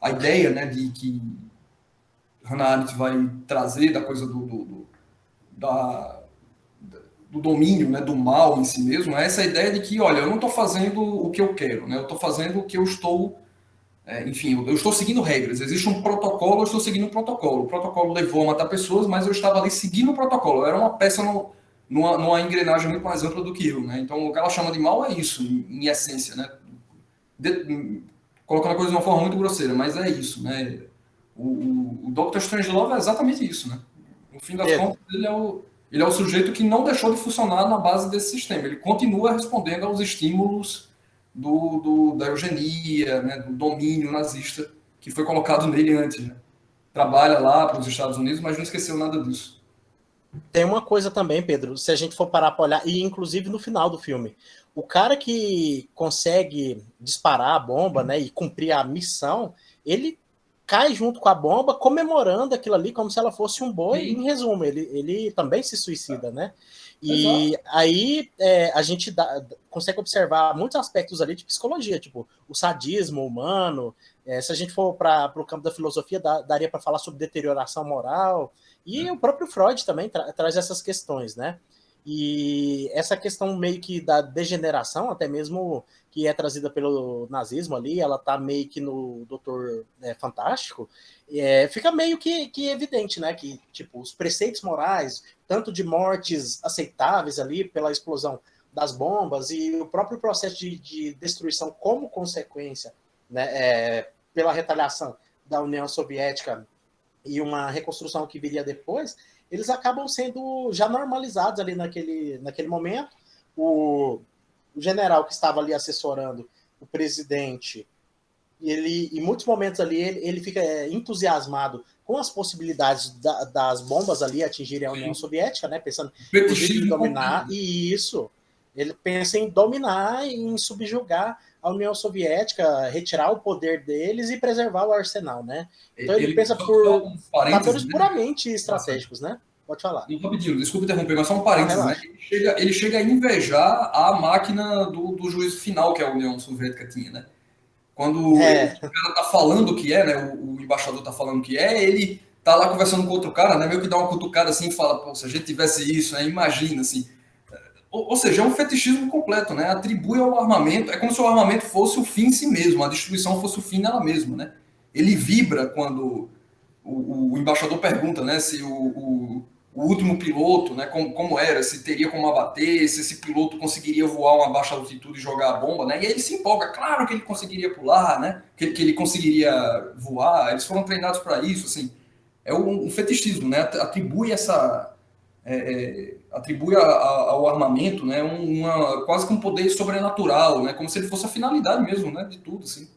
a ideia, né, de que Hannah Arendt vai trazer da coisa do domínio, né, do mal em si mesmo, é essa ideia de que, olha, eu não estou fazendo o que eu quero, né, eu estou fazendo o que eu estou, enfim, eu estou seguindo regras, existe um protocolo, eu estou seguindo um protocolo, o protocolo levou a matar pessoas, mas eu estava ali seguindo o protocolo, eu era uma peça numa engrenagem muito mais ampla do que eu, né, então o que ela chama de mal é isso, em essência, né, colocando a coisa de uma forma muito grosseira, mas é isso, né, o Dr. Strangelove é exatamente isso, né, no fim das contas, ele é o sujeito que não deixou de funcionar na base desse sistema. Ele continua respondendo aos estímulos da eugenia, né, do domínio nazista que foi colocado nele antes. Né? Trabalha lá para os Estados Unidos, mas não esqueceu nada disso. Tem uma coisa também, Pedro, se a gente for parar para olhar, e inclusive no final do filme, o cara que consegue disparar a bomba, né, e cumprir a missão, ele cai junto com a bomba, comemorando aquilo ali como se ela fosse um boi. Sim. Em resumo, ele também se suicida, né? E exato. Aí a gente consegue observar muitos aspectos ali de psicologia, tipo o sadismo humano. Se a gente for para o campo da filosofia, daria para falar sobre deterioração moral. E o próprio Freud também traz essas questões, né? E essa questão meio que da degeneração, até mesmo que é trazida pelo nazismo ali, ela tá meio que no Doutor Fantástico, fica meio que evidente, né? Que, tipo, os preceitos morais, tanto de mortes aceitáveis ali pela explosão das bombas e o próprio processo de destruição como consequência, né, pela retaliação da União Soviética e uma reconstrução que viria depois, eles acabam sendo já normalizados ali naquele momento. O general que estava ali assessorando o presidente, ele, em muitos momentos ali, ele fica entusiasmado com as possibilidades das bombas ali atingirem a União Soviética, né? Pensando em dominar, e isso, Ele pensa em dominar e em subjugar a União Soviética, retirar o poder deles e preservar o arsenal, né? Então ele pensa por fatores puramente estratégicos, né? Pode falar. Rapidinho, desculpa interromper, mas só um parênteses, né? Ele chega a invejar a máquina do juízo final que a União Soviética tinha, né? Quando o cara tá falando o que é, né? O embaixador tá falando o que é, ele tá lá conversando com outro cara, né? Meio que dá uma cutucada assim e fala, pô, se a gente tivesse isso, né? Imagina, assim. Ou seja, é um fetichismo completo, né? Atribui ao armamento, é como se o armamento fosse o fim em si mesmo, a destruição fosse o fim nela mesma, né? Ele vibra quando o embaixador pergunta, né? Se o último piloto, né? Como era, se teria como abater, se esse piloto conseguiria voar uma baixa altitude e jogar a bomba, né? E aí ele se empolga, claro que ele conseguiria pular, né? Que ele conseguiria voar, eles foram treinados para isso, assim. É um fetichismo, né? Atribui essa... atribui ao armamento, né, quase que um poder sobrenatural, né, como se ele fosse a finalidade mesmo, né, de tudo, assim.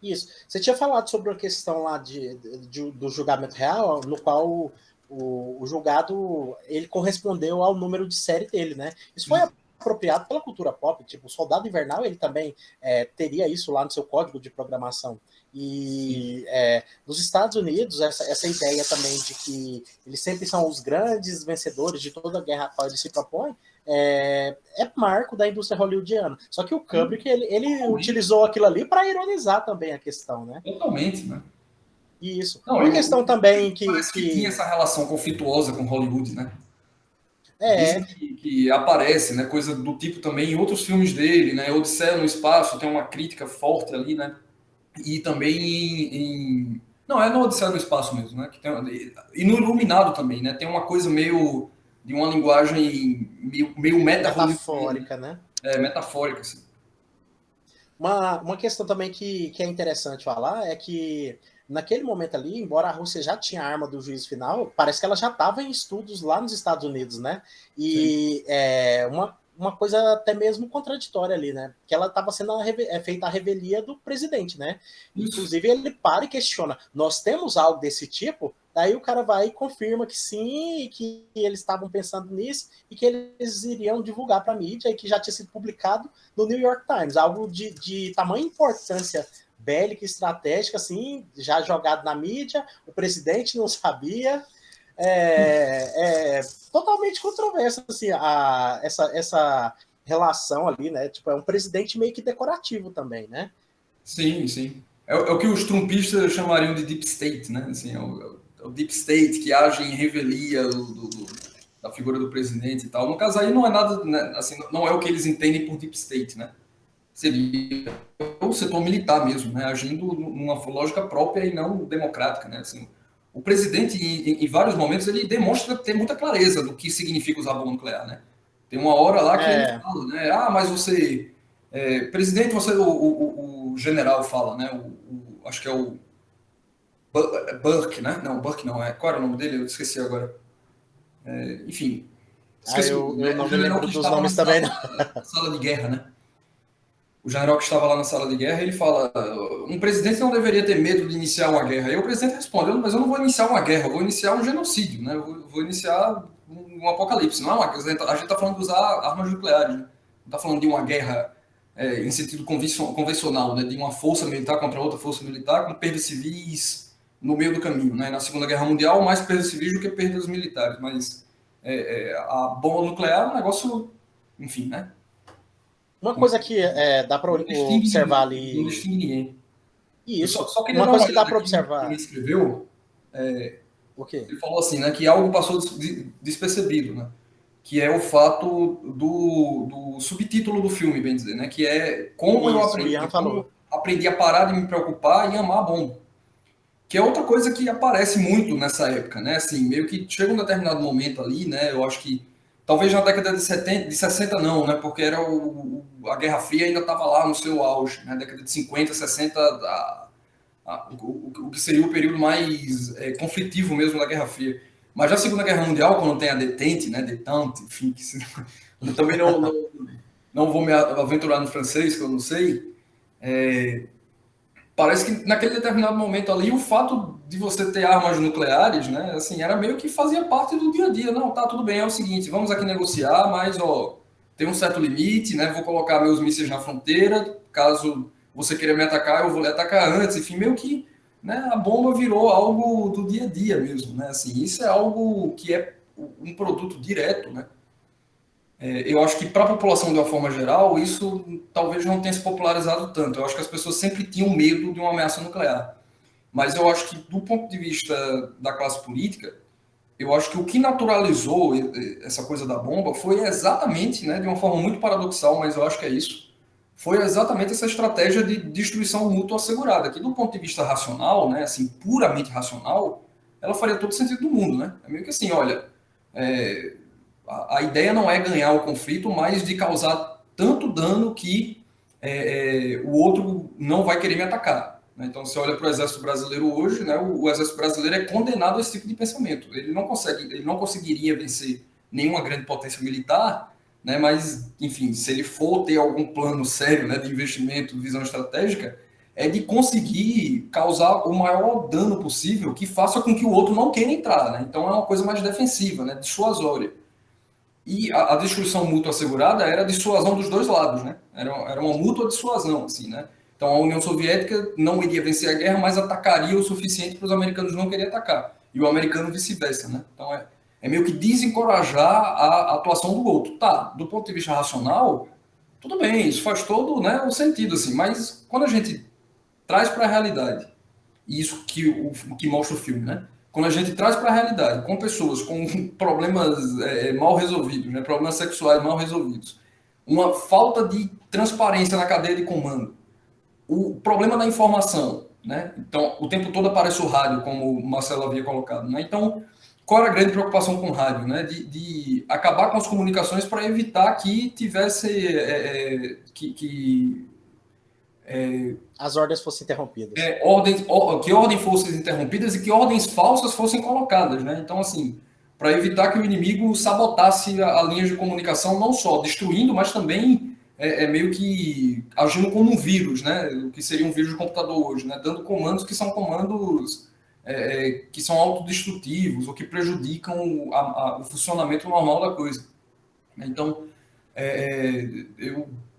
Isso. Você tinha falado sobre a questão lá do julgamento real, no qual o julgado ele correspondeu ao número de série dele, né? Isso foi apropriado pela cultura pop, tipo, o Soldado Invernal, ele também teria isso lá no seu código de programação. E nos Estados Unidos, essa ideia também de que eles sempre são os grandes vencedores de toda a guerra a qual eles se propõem, é marco da indústria hollywoodiana. Só que o Kubrick, ele utilizou aquilo ali para ironizar também a questão, né? Totalmente, né? Isso. Uma questão também que tinha essa relação conflituosa com Hollywood, né? Que aparece, né? Coisa do tipo também em outros filmes dele, né? Odisseia no Espaço tem uma crítica forte ali, né? E também não, é no Odisseia no Espaço mesmo, né? E no Iluminado também, né? Tem uma coisa meio de uma linguagem meio metafórica, né? Metafórica, assim. Uma questão também que é interessante falar é que naquele momento ali, embora a Rússia já tinha a arma do juízo final, parece que ela já estava em estudos lá nos Estados Unidos, né? E uma coisa até mesmo contraditória ali, né? Que ela estava sendo feita a revelia do presidente, né? Inclusive, ele para e questiona, nós temos algo desse tipo? Daí o cara vai e confirma que sim, que eles estavam pensando nisso e que eles iriam divulgar para a mídia e que já tinha sido publicado no New York Times, algo de tamanha importância bélica e estratégica, assim, já jogado na mídia, o presidente não sabia, totalmente controversa, assim, essa relação ali, né? Tipo, é um presidente meio que decorativo também, né? Sim, sim. É o que os trumpistas chamariam de deep state, né? Assim, o deep state que age em revelia da figura do presidente e tal. No caso aí não é nada, né? Assim, não é o que eles entendem por deep state, né? Seria o setor militar mesmo, né? Agindo numa lógica própria e não democrática, né? Assim, o presidente, em vários momentos, ele demonstra ter muita clareza do que significa usar bomba nuclear, né? Tem uma hora lá que ele fala, né? Ah, mas você... presidente, você... O general fala, né? Acho que é o Burke, né? Não, Burke não. Qual era o nome dele? Eu esqueci agora. Enfim. Esqueci, eu não me lembro dos nomes também, não. Sala de guerra, né? O general que estava lá na sala de guerra, ele fala, um presidente não deveria ter medo de iniciar uma guerra. Aí o presidente responde, mas eu não vou iniciar uma guerra, eu vou iniciar um genocídio, né? Eu vou iniciar um apocalipse. Não é uma coisa, a gente está falando de usar armas nucleares, né? Não está falando de uma guerra em sentido convencional, né? De uma força militar contra outra força militar, com perdas civis no meio do caminho, né? Na Segunda Guerra Mundial, mais perdas civis do que perdas militares, mas a bomba nuclear é um negócio, enfim, né? Uma coisa que dá para observar ali... Não distingue ninguém. Isso, só uma coisa que dá para observar... Ele escreveu, o quê? Ele falou assim, né, que algo passou despercebido, né? Que é o fato do subtítulo do filme, bem dizer, né? Que é como eu aprendi a parar de me preocupar e amar a bomba. Que é outra coisa que aparece muito nessa época, né? Assim, meio que chega um determinado momento ali, né? Eu acho que talvez na década de 60 não, né? Porque era a Guerra Fria ainda estava lá no seu auge, né? Década de 50, 60, o que seria o período mais conflitivo mesmo da Guerra Fria. Mas já a Segunda Guerra Mundial, quando tem a detente, né? Detente, enfim, eu também não vou me aventurar no francês, que eu não sei. Parece que naquele determinado momento ali, o fato de você ter armas nucleares, né, assim, era meio que fazia parte do dia a dia. Não, tá, tudo bem, é o seguinte, vamos aqui negociar, mas, tem um certo limite, né? Vou colocar meus mísseis na fronteira, caso você queira me atacar, eu vou lhe atacar antes, enfim, meio que, né, a bomba virou algo do dia a dia mesmo, né? Assim, isso é algo que é um produto direto, né? Eu acho que para a população de uma forma geral, isso talvez não tenha se popularizado tanto. Eu acho que as pessoas sempre tinham medo de uma ameaça nuclear. Mas eu acho que, do ponto de vista da classe política, eu acho que o que naturalizou essa coisa da bomba foi exatamente, né, de uma forma muito paradoxal, mas eu acho que é isso, foi exatamente essa estratégia de destruição mútua assegurada, que do ponto de vista racional, né, assim, puramente racional, ela faria todo sentido do mundo, né? É meio que assim, olha, a ideia não é ganhar o conflito, mas de causar tanto dano que o outro não vai querer me atacar. Então, você olha para o Exército Brasileiro hoje, né, o Exército Brasileiro é condenado a esse tipo de pensamento. Ele não conseguiria vencer nenhuma grande potência militar, né, mas, enfim, se ele for ter algum plano sério, né, de investimento, visão estratégica, é de conseguir causar o maior dano possível que faça com que o outro não queira entrar. Né? Então, é uma coisa mais defensiva, né, dissuasória. E a destruição mútua assegurada era a dissuasão dos dois lados, né? Era uma mútua dissuasão, assim, né? Então a União Soviética não iria vencer a guerra, mas atacaria o suficiente para os americanos não quererem atacar. E o americano vice-versa, né? Então é meio que desencorajar a atuação do outro. Tá, do ponto de vista racional, tudo bem, isso faz todo, né, o sentido, assim, mas quando a gente traz para a realidade, e isso que mostra o filme, né? Quando a gente traz para a realidade, com pessoas com problemas mal resolvidos, né, problemas sexuais mal resolvidos, uma falta de transparência na cadeia de comando, o problema da informação, né? Então, o tempo todo aparece o rádio, como o Marcelo havia colocado, né? Então, qual era a grande preocupação com o rádio, né? De acabar com as comunicações para evitar que tivesse as ordens fossem interrompidas. Que ordens fossem interrompidas e que ordens falsas fossem colocadas, né? Então, assim, para evitar que o inimigo sabotasse a linha de comunicação, não só destruindo, mas também meio que agindo como um vírus, né? O que seria um vírus de computador hoje, né? Dando comandos que são comandos que são autodestrutivos ou que prejudicam o funcionamento normal da coisa. Então,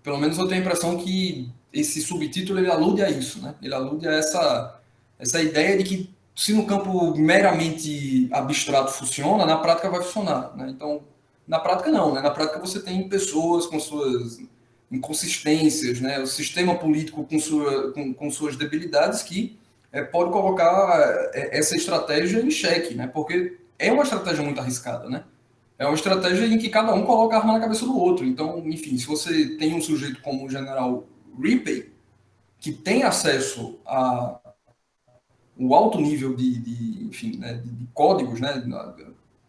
pelo menos eu tenho a impressão que esse subtítulo ele alude a isso, né? Ele alude a essa ideia de que se no campo meramente abstrato funciona, na prática vai funcionar, né? Então, na prática não, né? Na prática você tem pessoas com suas inconsistências, né? O sistema político com suas debilidades que pode colocar essa estratégia em xeque, né? Porque é uma estratégia muito arriscada, né? É uma estratégia em que cada um coloca a arma na cabeça do outro. Então, enfim, se você tem um sujeito como o general Ripley, que tem acesso a um alto nível enfim, né, de códigos, né,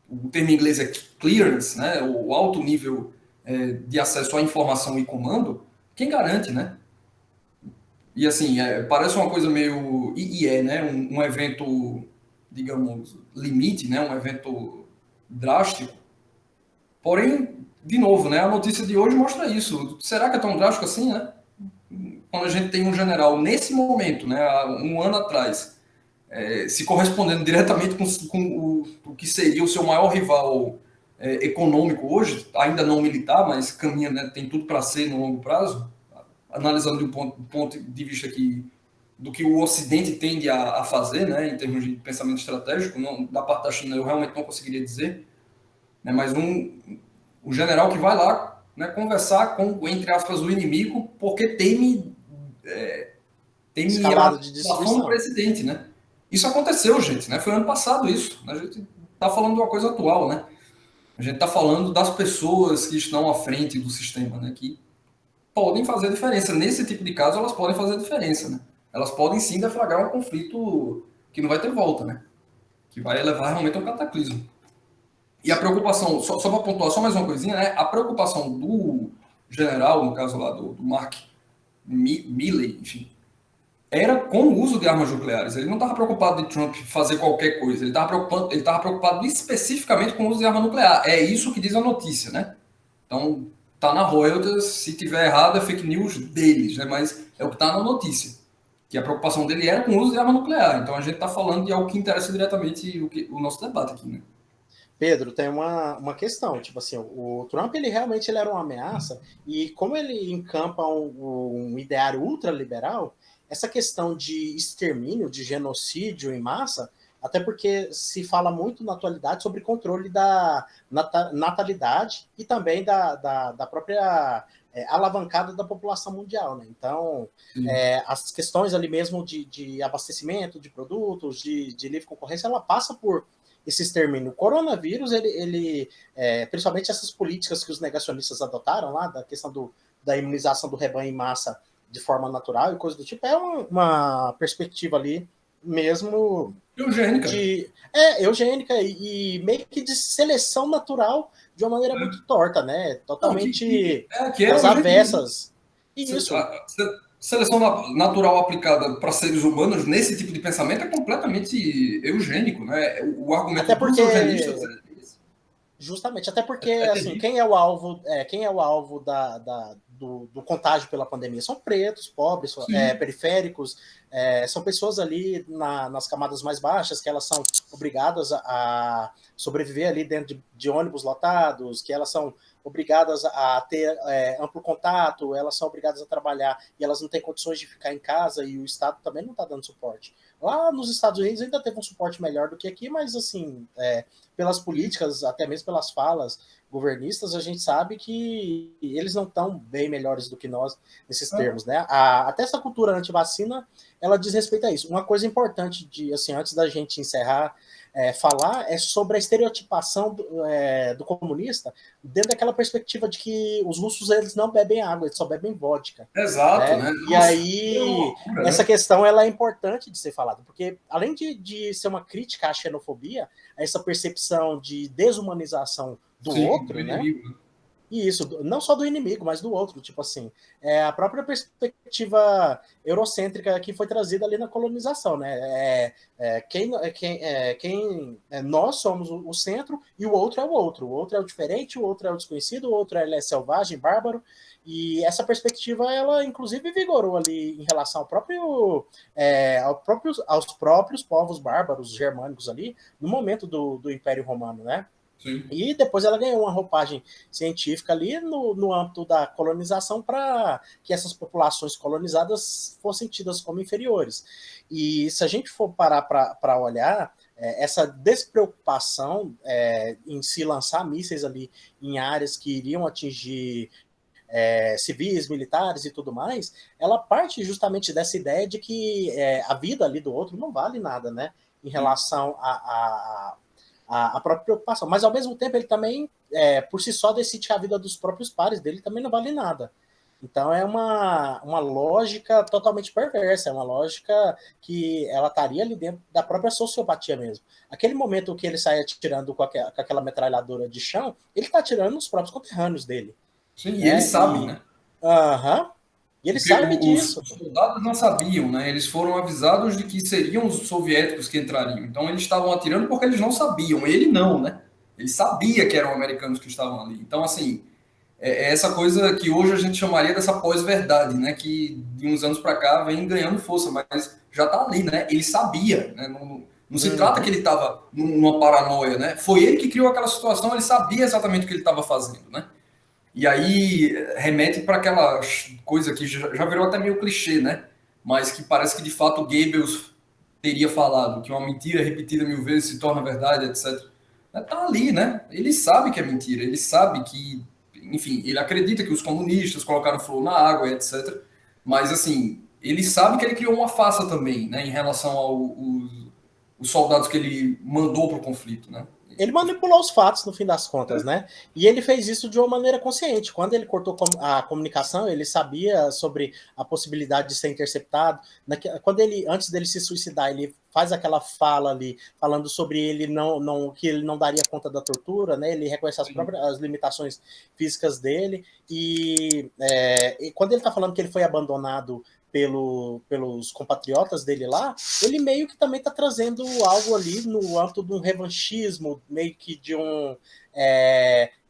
o termo em inglês é clearance, né, o alto nível de acesso à informação e comando, quem garante, né? E assim, parece uma coisa meio... né, um evento, digamos, limite, né, um evento drástico. Porém, de novo, né, a notícia de hoje mostra isso. Será que é tão drástico assim, né? Quando a gente tem um general, nesse momento, né, há um ano atrás, se correspondendo diretamente com o que seria o seu maior rival econômico hoje, ainda não militar, mas caminha, né, tem tudo para ser no longo prazo, analisando do ponto de vista do que o Ocidente tende a fazer, né, em termos de pensamento estratégico, não, da parte da China eu realmente não conseguiria dizer, né, mas um general que vai lá, né, conversar com, entre aspas, o inimigo, porque teme escalada de a destruição do presidente, né? Isso aconteceu, gente, né? Foi ano passado isso. A gente está falando de uma coisa atual, né? A gente está falando das pessoas que estão à frente do sistema, né? Que podem fazer diferença. Nesse tipo de caso, elas podem fazer diferença, né? Elas podem sim deflagrar um conflito que não vai ter volta, né? Que vai levar realmente a um cataclismo. E a preocupação, só para pontuar só mais uma coisinha, né? A preocupação do general, no caso lá do Mark Milley, enfim, era com o uso de armas nucleares. Ele não estava preocupado de Trump fazer qualquer coisa. Ele estava preocupado especificamente com o uso de arma nuclear. É isso que diz a notícia, né? Então, tá na Reuters. Se tiver errado, é fake news deles, né? Mas é o que está na notícia. Que a preocupação dele era com o uso de arma nuclear. Então, a gente está falando de algo que interessa diretamente o nosso debate aqui, né? Pedro, tem uma questão, tipo assim, o Trump, ele realmente ele era uma ameaça, e como ele encampa um ideário ultraliberal, essa questão de extermínio, de genocídio em massa, até porque se fala muito na atualidade sobre controle da natalidade e também da própria alavancada da população mundial, né? Então, as questões ali mesmo de abastecimento de produtos, de livre concorrência, ela passa por esse extermínio. O coronavírus, principalmente essas políticas que os negacionistas adotaram lá, da questão da imunização do rebanho em massa de forma natural e coisa do tipo, é uma perspectiva ali mesmo Eugênica. eugênica e meio que de seleção natural de uma maneira muito torta, né? Totalmente às avessas. Isso. A seleção natural aplicada para seres humanos nesse tipo de pensamento é completamente eugênico, né? O argumento Até porque, dos eugenistas é esse. Justamente, até porque assim, quem é o alvo do contágio pela pandemia? São pretos, pobres, periféricos, são pessoas ali nas camadas mais baixas, que elas são obrigadas a sobreviver ali dentro de ônibus lotados, que elas são obrigadas a ter amplo contato, elas são obrigadas a trabalhar e elas não têm condições de ficar em casa e o Estado também não está dando suporte. Lá nos Estados Unidos ainda teve um suporte melhor do que aqui, mas assim, pelas políticas, até mesmo pelas falas governistas, a gente sabe que eles não estão bem melhores do que nós nesses termos, né? Até essa cultura anti-vacina, ela diz respeito a isso. Uma coisa importante, assim, antes da gente encerrar, falar é sobre a estereotipação do comunista dentro daquela perspectiva de que os russos eles não bebem água, eles só bebem vodka. Exato, né? E aí, essa questão ela é importante de ser falada, porque além de ser uma crítica à xenofobia, a essa percepção de desumanização do outro, do né? E isso, não só do inimigo, mas do outro, tipo assim, a própria perspectiva eurocêntrica que foi trazida ali na colonização, né? Nós somos o centro e o outro é o diferente, o outro é o desconhecido, o outro é selvagem, bárbaro, e essa perspectiva, ela inclusive vigorou ali em relação aos próprios povos bárbaros germânicos ali, no momento do Império Romano, né? Sim. E depois ela ganhou uma roupagem científica ali no âmbito da colonização para que essas populações colonizadas fossem tidas como inferiores. E se a gente for parar para olhar, essa despreocupação em se lançar mísseis ali em áreas que iriam atingir civis, militares e tudo mais, ela parte justamente dessa ideia de que a vida ali do outro não vale nada, né? Em relação a própria preocupação. Mas, ao mesmo tempo, ele também, por si só, decide que a vida dos próprios pares dele também não vale nada. Então, é uma lógica totalmente perversa, é uma lógica que ela estaria ali dentro da própria sociopatia mesmo. Aquele momento que ele sai atirando com aquela metralhadora de chão, ele está atirando nos próprios conterrâneos dele. Sim, e ele sabe, né? Aham. E ele sabe disso. Os soldados não sabiam, né? Eles foram avisados de que seriam os soviéticos que entrariam. Então eles estavam atirando porque eles não sabiam. Ele não, né? Ele sabia que eram americanos que estavam ali. Então, assim, é essa coisa que hoje a gente chamaria dessa pós-verdade, né? Que de uns anos para cá vem ganhando força, mas já está ali, né? Ele sabia, né? Não se trata que ele estava numa paranoia, né? Foi ele que criou aquela situação, ele sabia exatamente o que ele estava fazendo, né? E aí remete para aquela coisa que já virou até meio clichê, né? Mas que parece que de fato Goebbels teria falado, que uma mentira repetida 1000 vezes se torna verdade, etc. Tá ali, né? Ele sabe que é mentira, ele sabe que, enfim, ele acredita que os comunistas colocaram flor na água, etc. Mas, assim, ele sabe que ele criou uma farsa também, né? Em relação aos soldados que ele mandou para o conflito, né? Ele manipulou os fatos, no fim das contas, né? E ele fez isso de uma maneira consciente. Quando ele cortou a comunicação, ele sabia sobre a possibilidade de ser interceptado. Quando antes dele se suicidar, ele faz aquela fala ali, falando sobre ele que ele não daria conta da tortura, né? Ele reconhece as limitações físicas dele. E quando ele está falando que ele foi abandonado pelos compatriotas dele lá, ele meio que também está trazendo algo ali no âmbito de um revanchismo, meio que de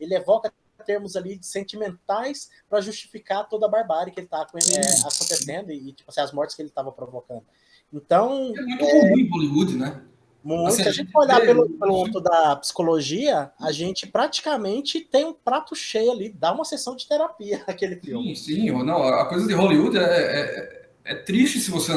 ele evoca termos ali sentimentais para justificar toda a barbárie que ele está acontecendo e tipo assim, as mortes que ele estava provocando. Então, é muito comum em Bollywood, né? Muito. Assim, Se a gente olhar pelo ponto da psicologia, a gente praticamente tem um prato cheio ali, dá uma sessão de terapia aquele filme. sim, não, a coisa de Hollywood é triste se você,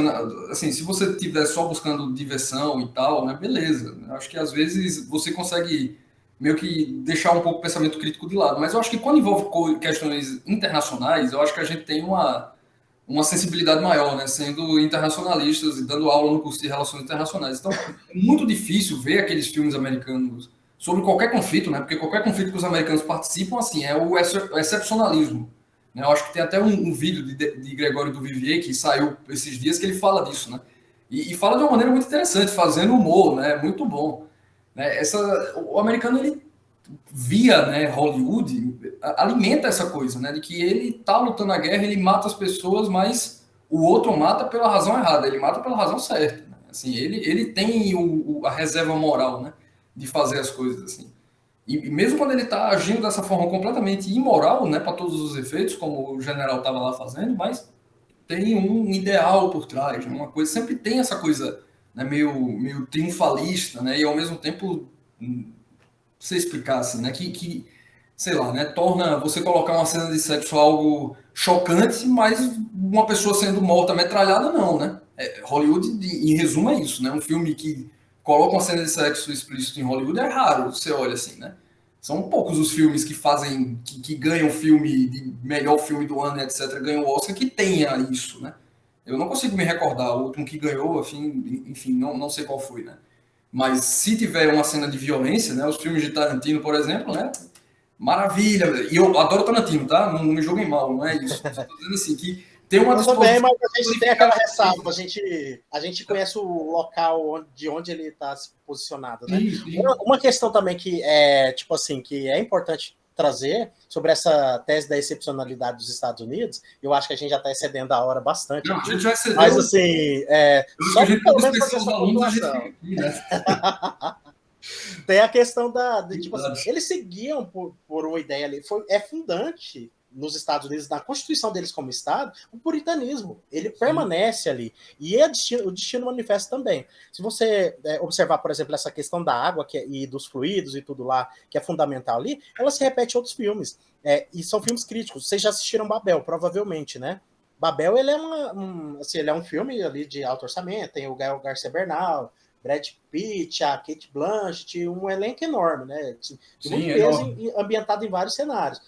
assim, se você estiver só buscando diversão e tal, né, beleza. Acho que às vezes você consegue meio que deixar um pouco o pensamento crítico de lado, mas eu acho que quando envolve questões internacionais, eu acho que a gente tem uma sensibilidade maior, né, sendo internacionalistas e dando aula no curso de Relações Internacionais. Então, é muito difícil ver aqueles filmes americanos sobre qualquer conflito, né, porque qualquer conflito que os americanos participam, assim, é o excepcionalismo. Né? Eu acho que tem até um vídeo de Gregório do Vivier que saiu esses dias que ele fala disso, né? E fala de uma maneira muito interessante, fazendo humor, né? Muito bom. Né? O americano, ele via, né, Hollywood, alimenta essa coisa, né? De que ele tá lutando a guerra, ele mata as pessoas, mas o outro mata pela razão errada, ele mata pela razão certa. Né? Assim, ele tem a reserva moral, né? De fazer as coisas assim. E mesmo quando ele está agindo dessa forma completamente imoral, né, para todos os efeitos, como o general estava lá fazendo, mas tem um ideal por trás, né, uma coisa, sempre tem essa coisa, né, meio triunfalista, né, e ao mesmo tempo, não sei explicar assim, né, que sei lá, né, torna você colocar uma cena de sexo algo chocante, mas uma pessoa sendo morta, metralhada, não, né? Hollywood, em resumo, é isso, né? Um filme que coloca uma cena de sexo explícito em Hollywood é raro, você olha assim, né? São poucos os filmes que fazem, que ganham filme de melhor filme do ano, etc., ganham o Oscar, que tenha isso, né? Eu não consigo me recordar, o último que ganhou, enfim, não sei qual foi, né? Mas se tiver uma cena de violência, né? Os filmes de Tarantino, por exemplo, né? Maravilha, e eu adoro Tarantino, tá? Não me julguem mal, não é isso. Estou dizendo assim, que tem uma disposição... também, mas a gente tem aquela ressalva, a gente conhece o local de onde ele está se posicionado, né? Sim. Uma questão também que é, tipo assim, que é importante trazer sobre essa tese da excepcionalidade dos Estados Unidos, eu acho que a gente já está excedendo a hora bastante. Não, aqui, a gente já excedeu. Mas assim, só a gente pelo menos fazer essa pontuação. Aqui, né? Tem a questão tipo assim, eles seguiam por uma ideia ali, é fundante nos Estados Unidos, na Constituição deles como Estado, o puritanismo, ele permanece ali, e o destino manifesto também. Se você observar, por exemplo, essa questão da água e dos fluidos e tudo lá, que é fundamental ali, ela se repete em outros filmes, e são filmes críticos. Vocês já assistiram Babel, provavelmente, né? Babel, ele é ele é um filme ali de alto orçamento, tem o Gael Garcia Bernal, Brad Pitt, a Kate Blanchett, um elenco enorme, né? De muito peso, ambientado em vários cenários.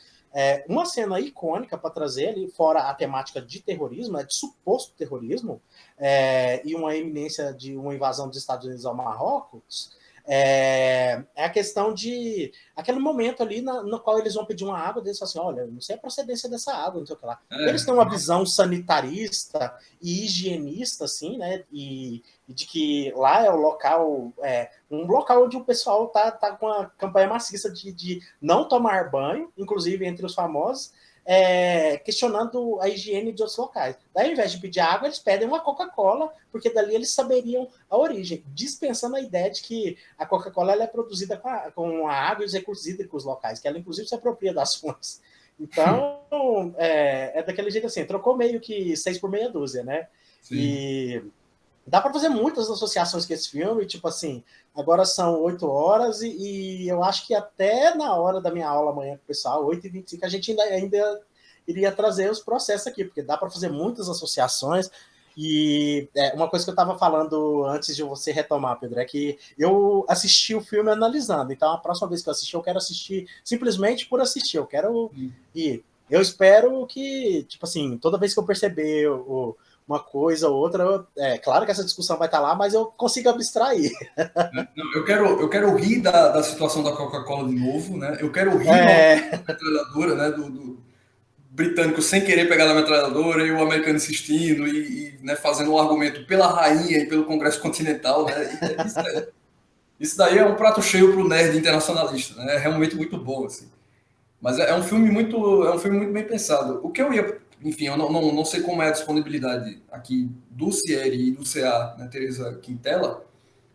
Uma cena icônica para trazer ali, fora a temática de terrorismo, de suposto terrorismo, e uma eminência de uma invasão dos Estados Unidos ao Marrocos, é a questão de aquele momento ali no qual eles vão pedir uma água, eles falam assim, olha, não sei a procedência dessa água, não sei o que lá. Eles têm uma visão sanitarista e higienista, assim, né, e de que lá é o local, um local onde o pessoal tá com a campanha maciça de não tomar banho, inclusive entre os famosos, questionando a higiene de outros locais. Daí, ao invés de pedir água, eles pedem uma Coca-Cola, porque dali eles saberiam a origem, dispensando a ideia de que a Coca-Cola ela é produzida com a água e os recursos hídricos locais, que ela, inclusive, se apropria das fontes. Então, é daquele jeito assim, trocou meio que 6 por meia dúzia, né? Sim. E dá para fazer muitas associações com esse filme, tipo assim, agora são 8 horas e eu acho que até na hora da minha aula amanhã com o pessoal, 8h25, a gente ainda iria trazer os processos aqui, porque dá para fazer muitas associações. E uma coisa que eu estava falando antes de você retomar, Pedro, é que eu assisti o filme analisando, então a próxima vez que eu assistir, eu quero assistir simplesmente por assistir, eu quero ir. Eu espero que, tipo assim, toda vez que eu perceber uma coisa ou outra, claro que essa discussão vai estar lá, mas eu consigo abstrair. Não, eu quero rir da situação da Coca-Cola de novo, né? Eu quero rir da metralhadora, né? Do britânico sem querer pegar na metralhadora e o americano insistindo e né, fazendo um argumento pela rainha e pelo Congresso Continental, né? Isso daí é um prato cheio para o nerd internacionalista, né? É realmente muito bom, assim. Mas é um filme muito bem pensado. O que eu ia... Enfim, eu não sei como é a disponibilidade aqui do Cieri e do CA, né, Teresa Quintela,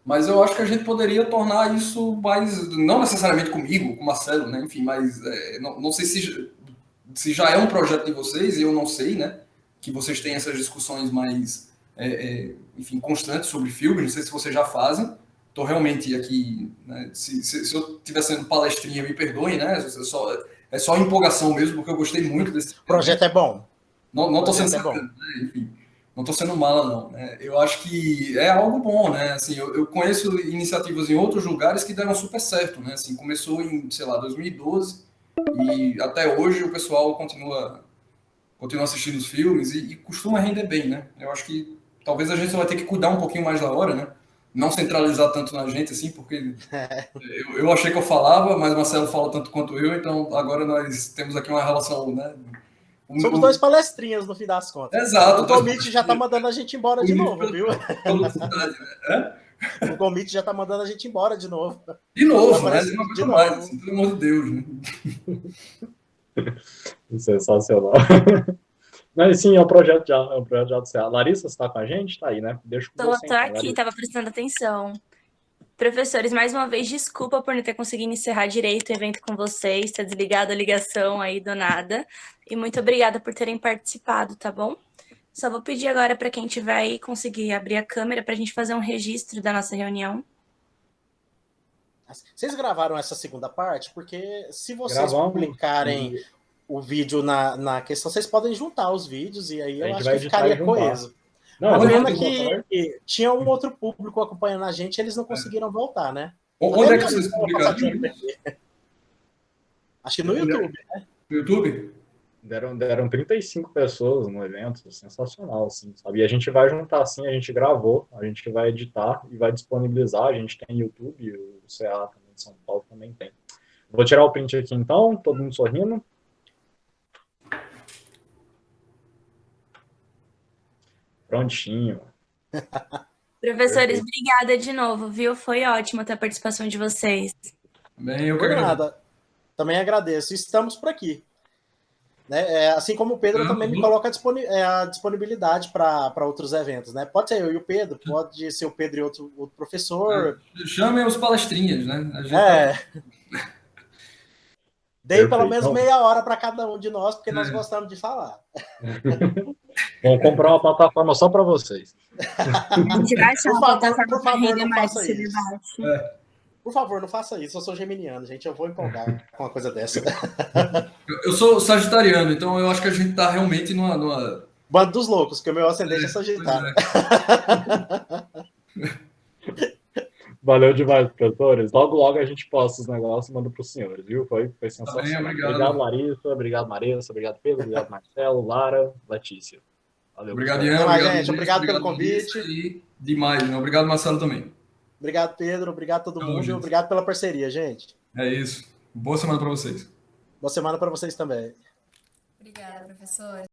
mas eu acho que a gente poderia tornar isso mais, não necessariamente comigo, com o Marcelo, né, enfim, mas não sei se já é um projeto de vocês, e eu não sei, né, que vocês têm essas discussões mais, enfim, constantes sobre filmes, não sei se vocês já fazem, estou realmente aqui, né, se eu estiver sendo palestrinha, me perdoem, né? É só empolgação mesmo, porque eu gostei muito desse O projeto é bom. Não estou sendo Projeto é bom. sacana, né? Enfim, não estou sendo mala, não. Né? Eu acho que é algo bom, né? Assim, eu conheço iniciativas em outros lugares que deram super certo, né? Assim, começou em, sei lá, 2012 e até hoje o pessoal continua assistindo os filmes e costuma render bem, né? Eu acho que talvez a gente vai ter que cuidar um pouquinho mais da hora, né? Não centralizar tanto na gente, assim, porque eu achei que eu falava, mas Marcelo fala tanto quanto eu, então agora nós temos aqui uma relação, né? Somos dois palestrinhas, no fim das contas. Exato. O Gomit já tá mandando a gente embora de novo, viu? Né? O Gomit já tá mandando a gente embora de novo. De novo, né? De novo. Assim, pelo amor de Deus, né? Sensacional. Mas sim, é um projeto já do CA. Larissa, você está com a gente? Tá aí, né? Deixa com você. Tô aqui, estava prestando atenção. Professores, mais uma vez, desculpa por não ter conseguido encerrar direito o evento com vocês, ter desligado a ligação aí do nada. E muito obrigada por terem participado, tá bom? Só vou pedir agora para quem tiver aí conseguir abrir a câmera para a gente fazer um registro da nossa reunião. Vocês gravaram essa segunda parte? Porque se vocês publicarem o vídeo na questão, vocês podem juntar os vídeos e aí eu acho que ficaria coeso. Não, a pena que tinha um outro público acompanhando a gente, eles não conseguiram voltar, né? Onde é que vocês publicaram? Acho que no YouTube, né? No YouTube? Deram 35 pessoas no evento, sensacional, assim, sabe? E a gente vai juntar, assim, a gente gravou, a gente vai editar e vai disponibilizar, a gente tem YouTube, o CA também de São Paulo também tem. Vou tirar o print aqui então, todo mundo sorrindo. Prontinho. Professores, obrigada de novo, viu? Foi ótimo ter a participação de vocês. Bem, eu que agradeço. Também agradeço. Estamos por aqui. Né? Assim como o Pedro também me coloca a disponibilidade para outros eventos. Né? Pode ser eu e o Pedro, pode ser o Pedro e outro professor. Chamem os palestrinhas, né? Dei pelo menos meia hora para cada um de nós, porque nós gostamos de falar. Vamos comprar uma plataforma só para vocês. A gente vai achar uma plataforma para render mais esse debate. Por favor, não faça isso. Eu sou geminiano, gente. Eu vou empolgar com uma coisa dessa. Eu sou sagitariano, então eu acho que a gente tá realmente numa... Bando dos loucos, porque o meu ascendente é sagitário. Valeu demais, professores. Logo a gente posta os negócios e manda para os senhores, viu? Foi sensacional. Tá bem, obrigado, Larissa. Obrigado, Marissa. Obrigado, Pedro. Obrigado, Marcelo, Lara, Letícia. Valeu. Obrigado, Ian. Obrigado pelo convite. E demais, né? Obrigado, Marcelo, também. Obrigado, Pedro. Obrigado a todo mundo. E obrigado pela parceria, gente. É isso. Boa semana para vocês. Boa semana para vocês também. Obrigada, professor.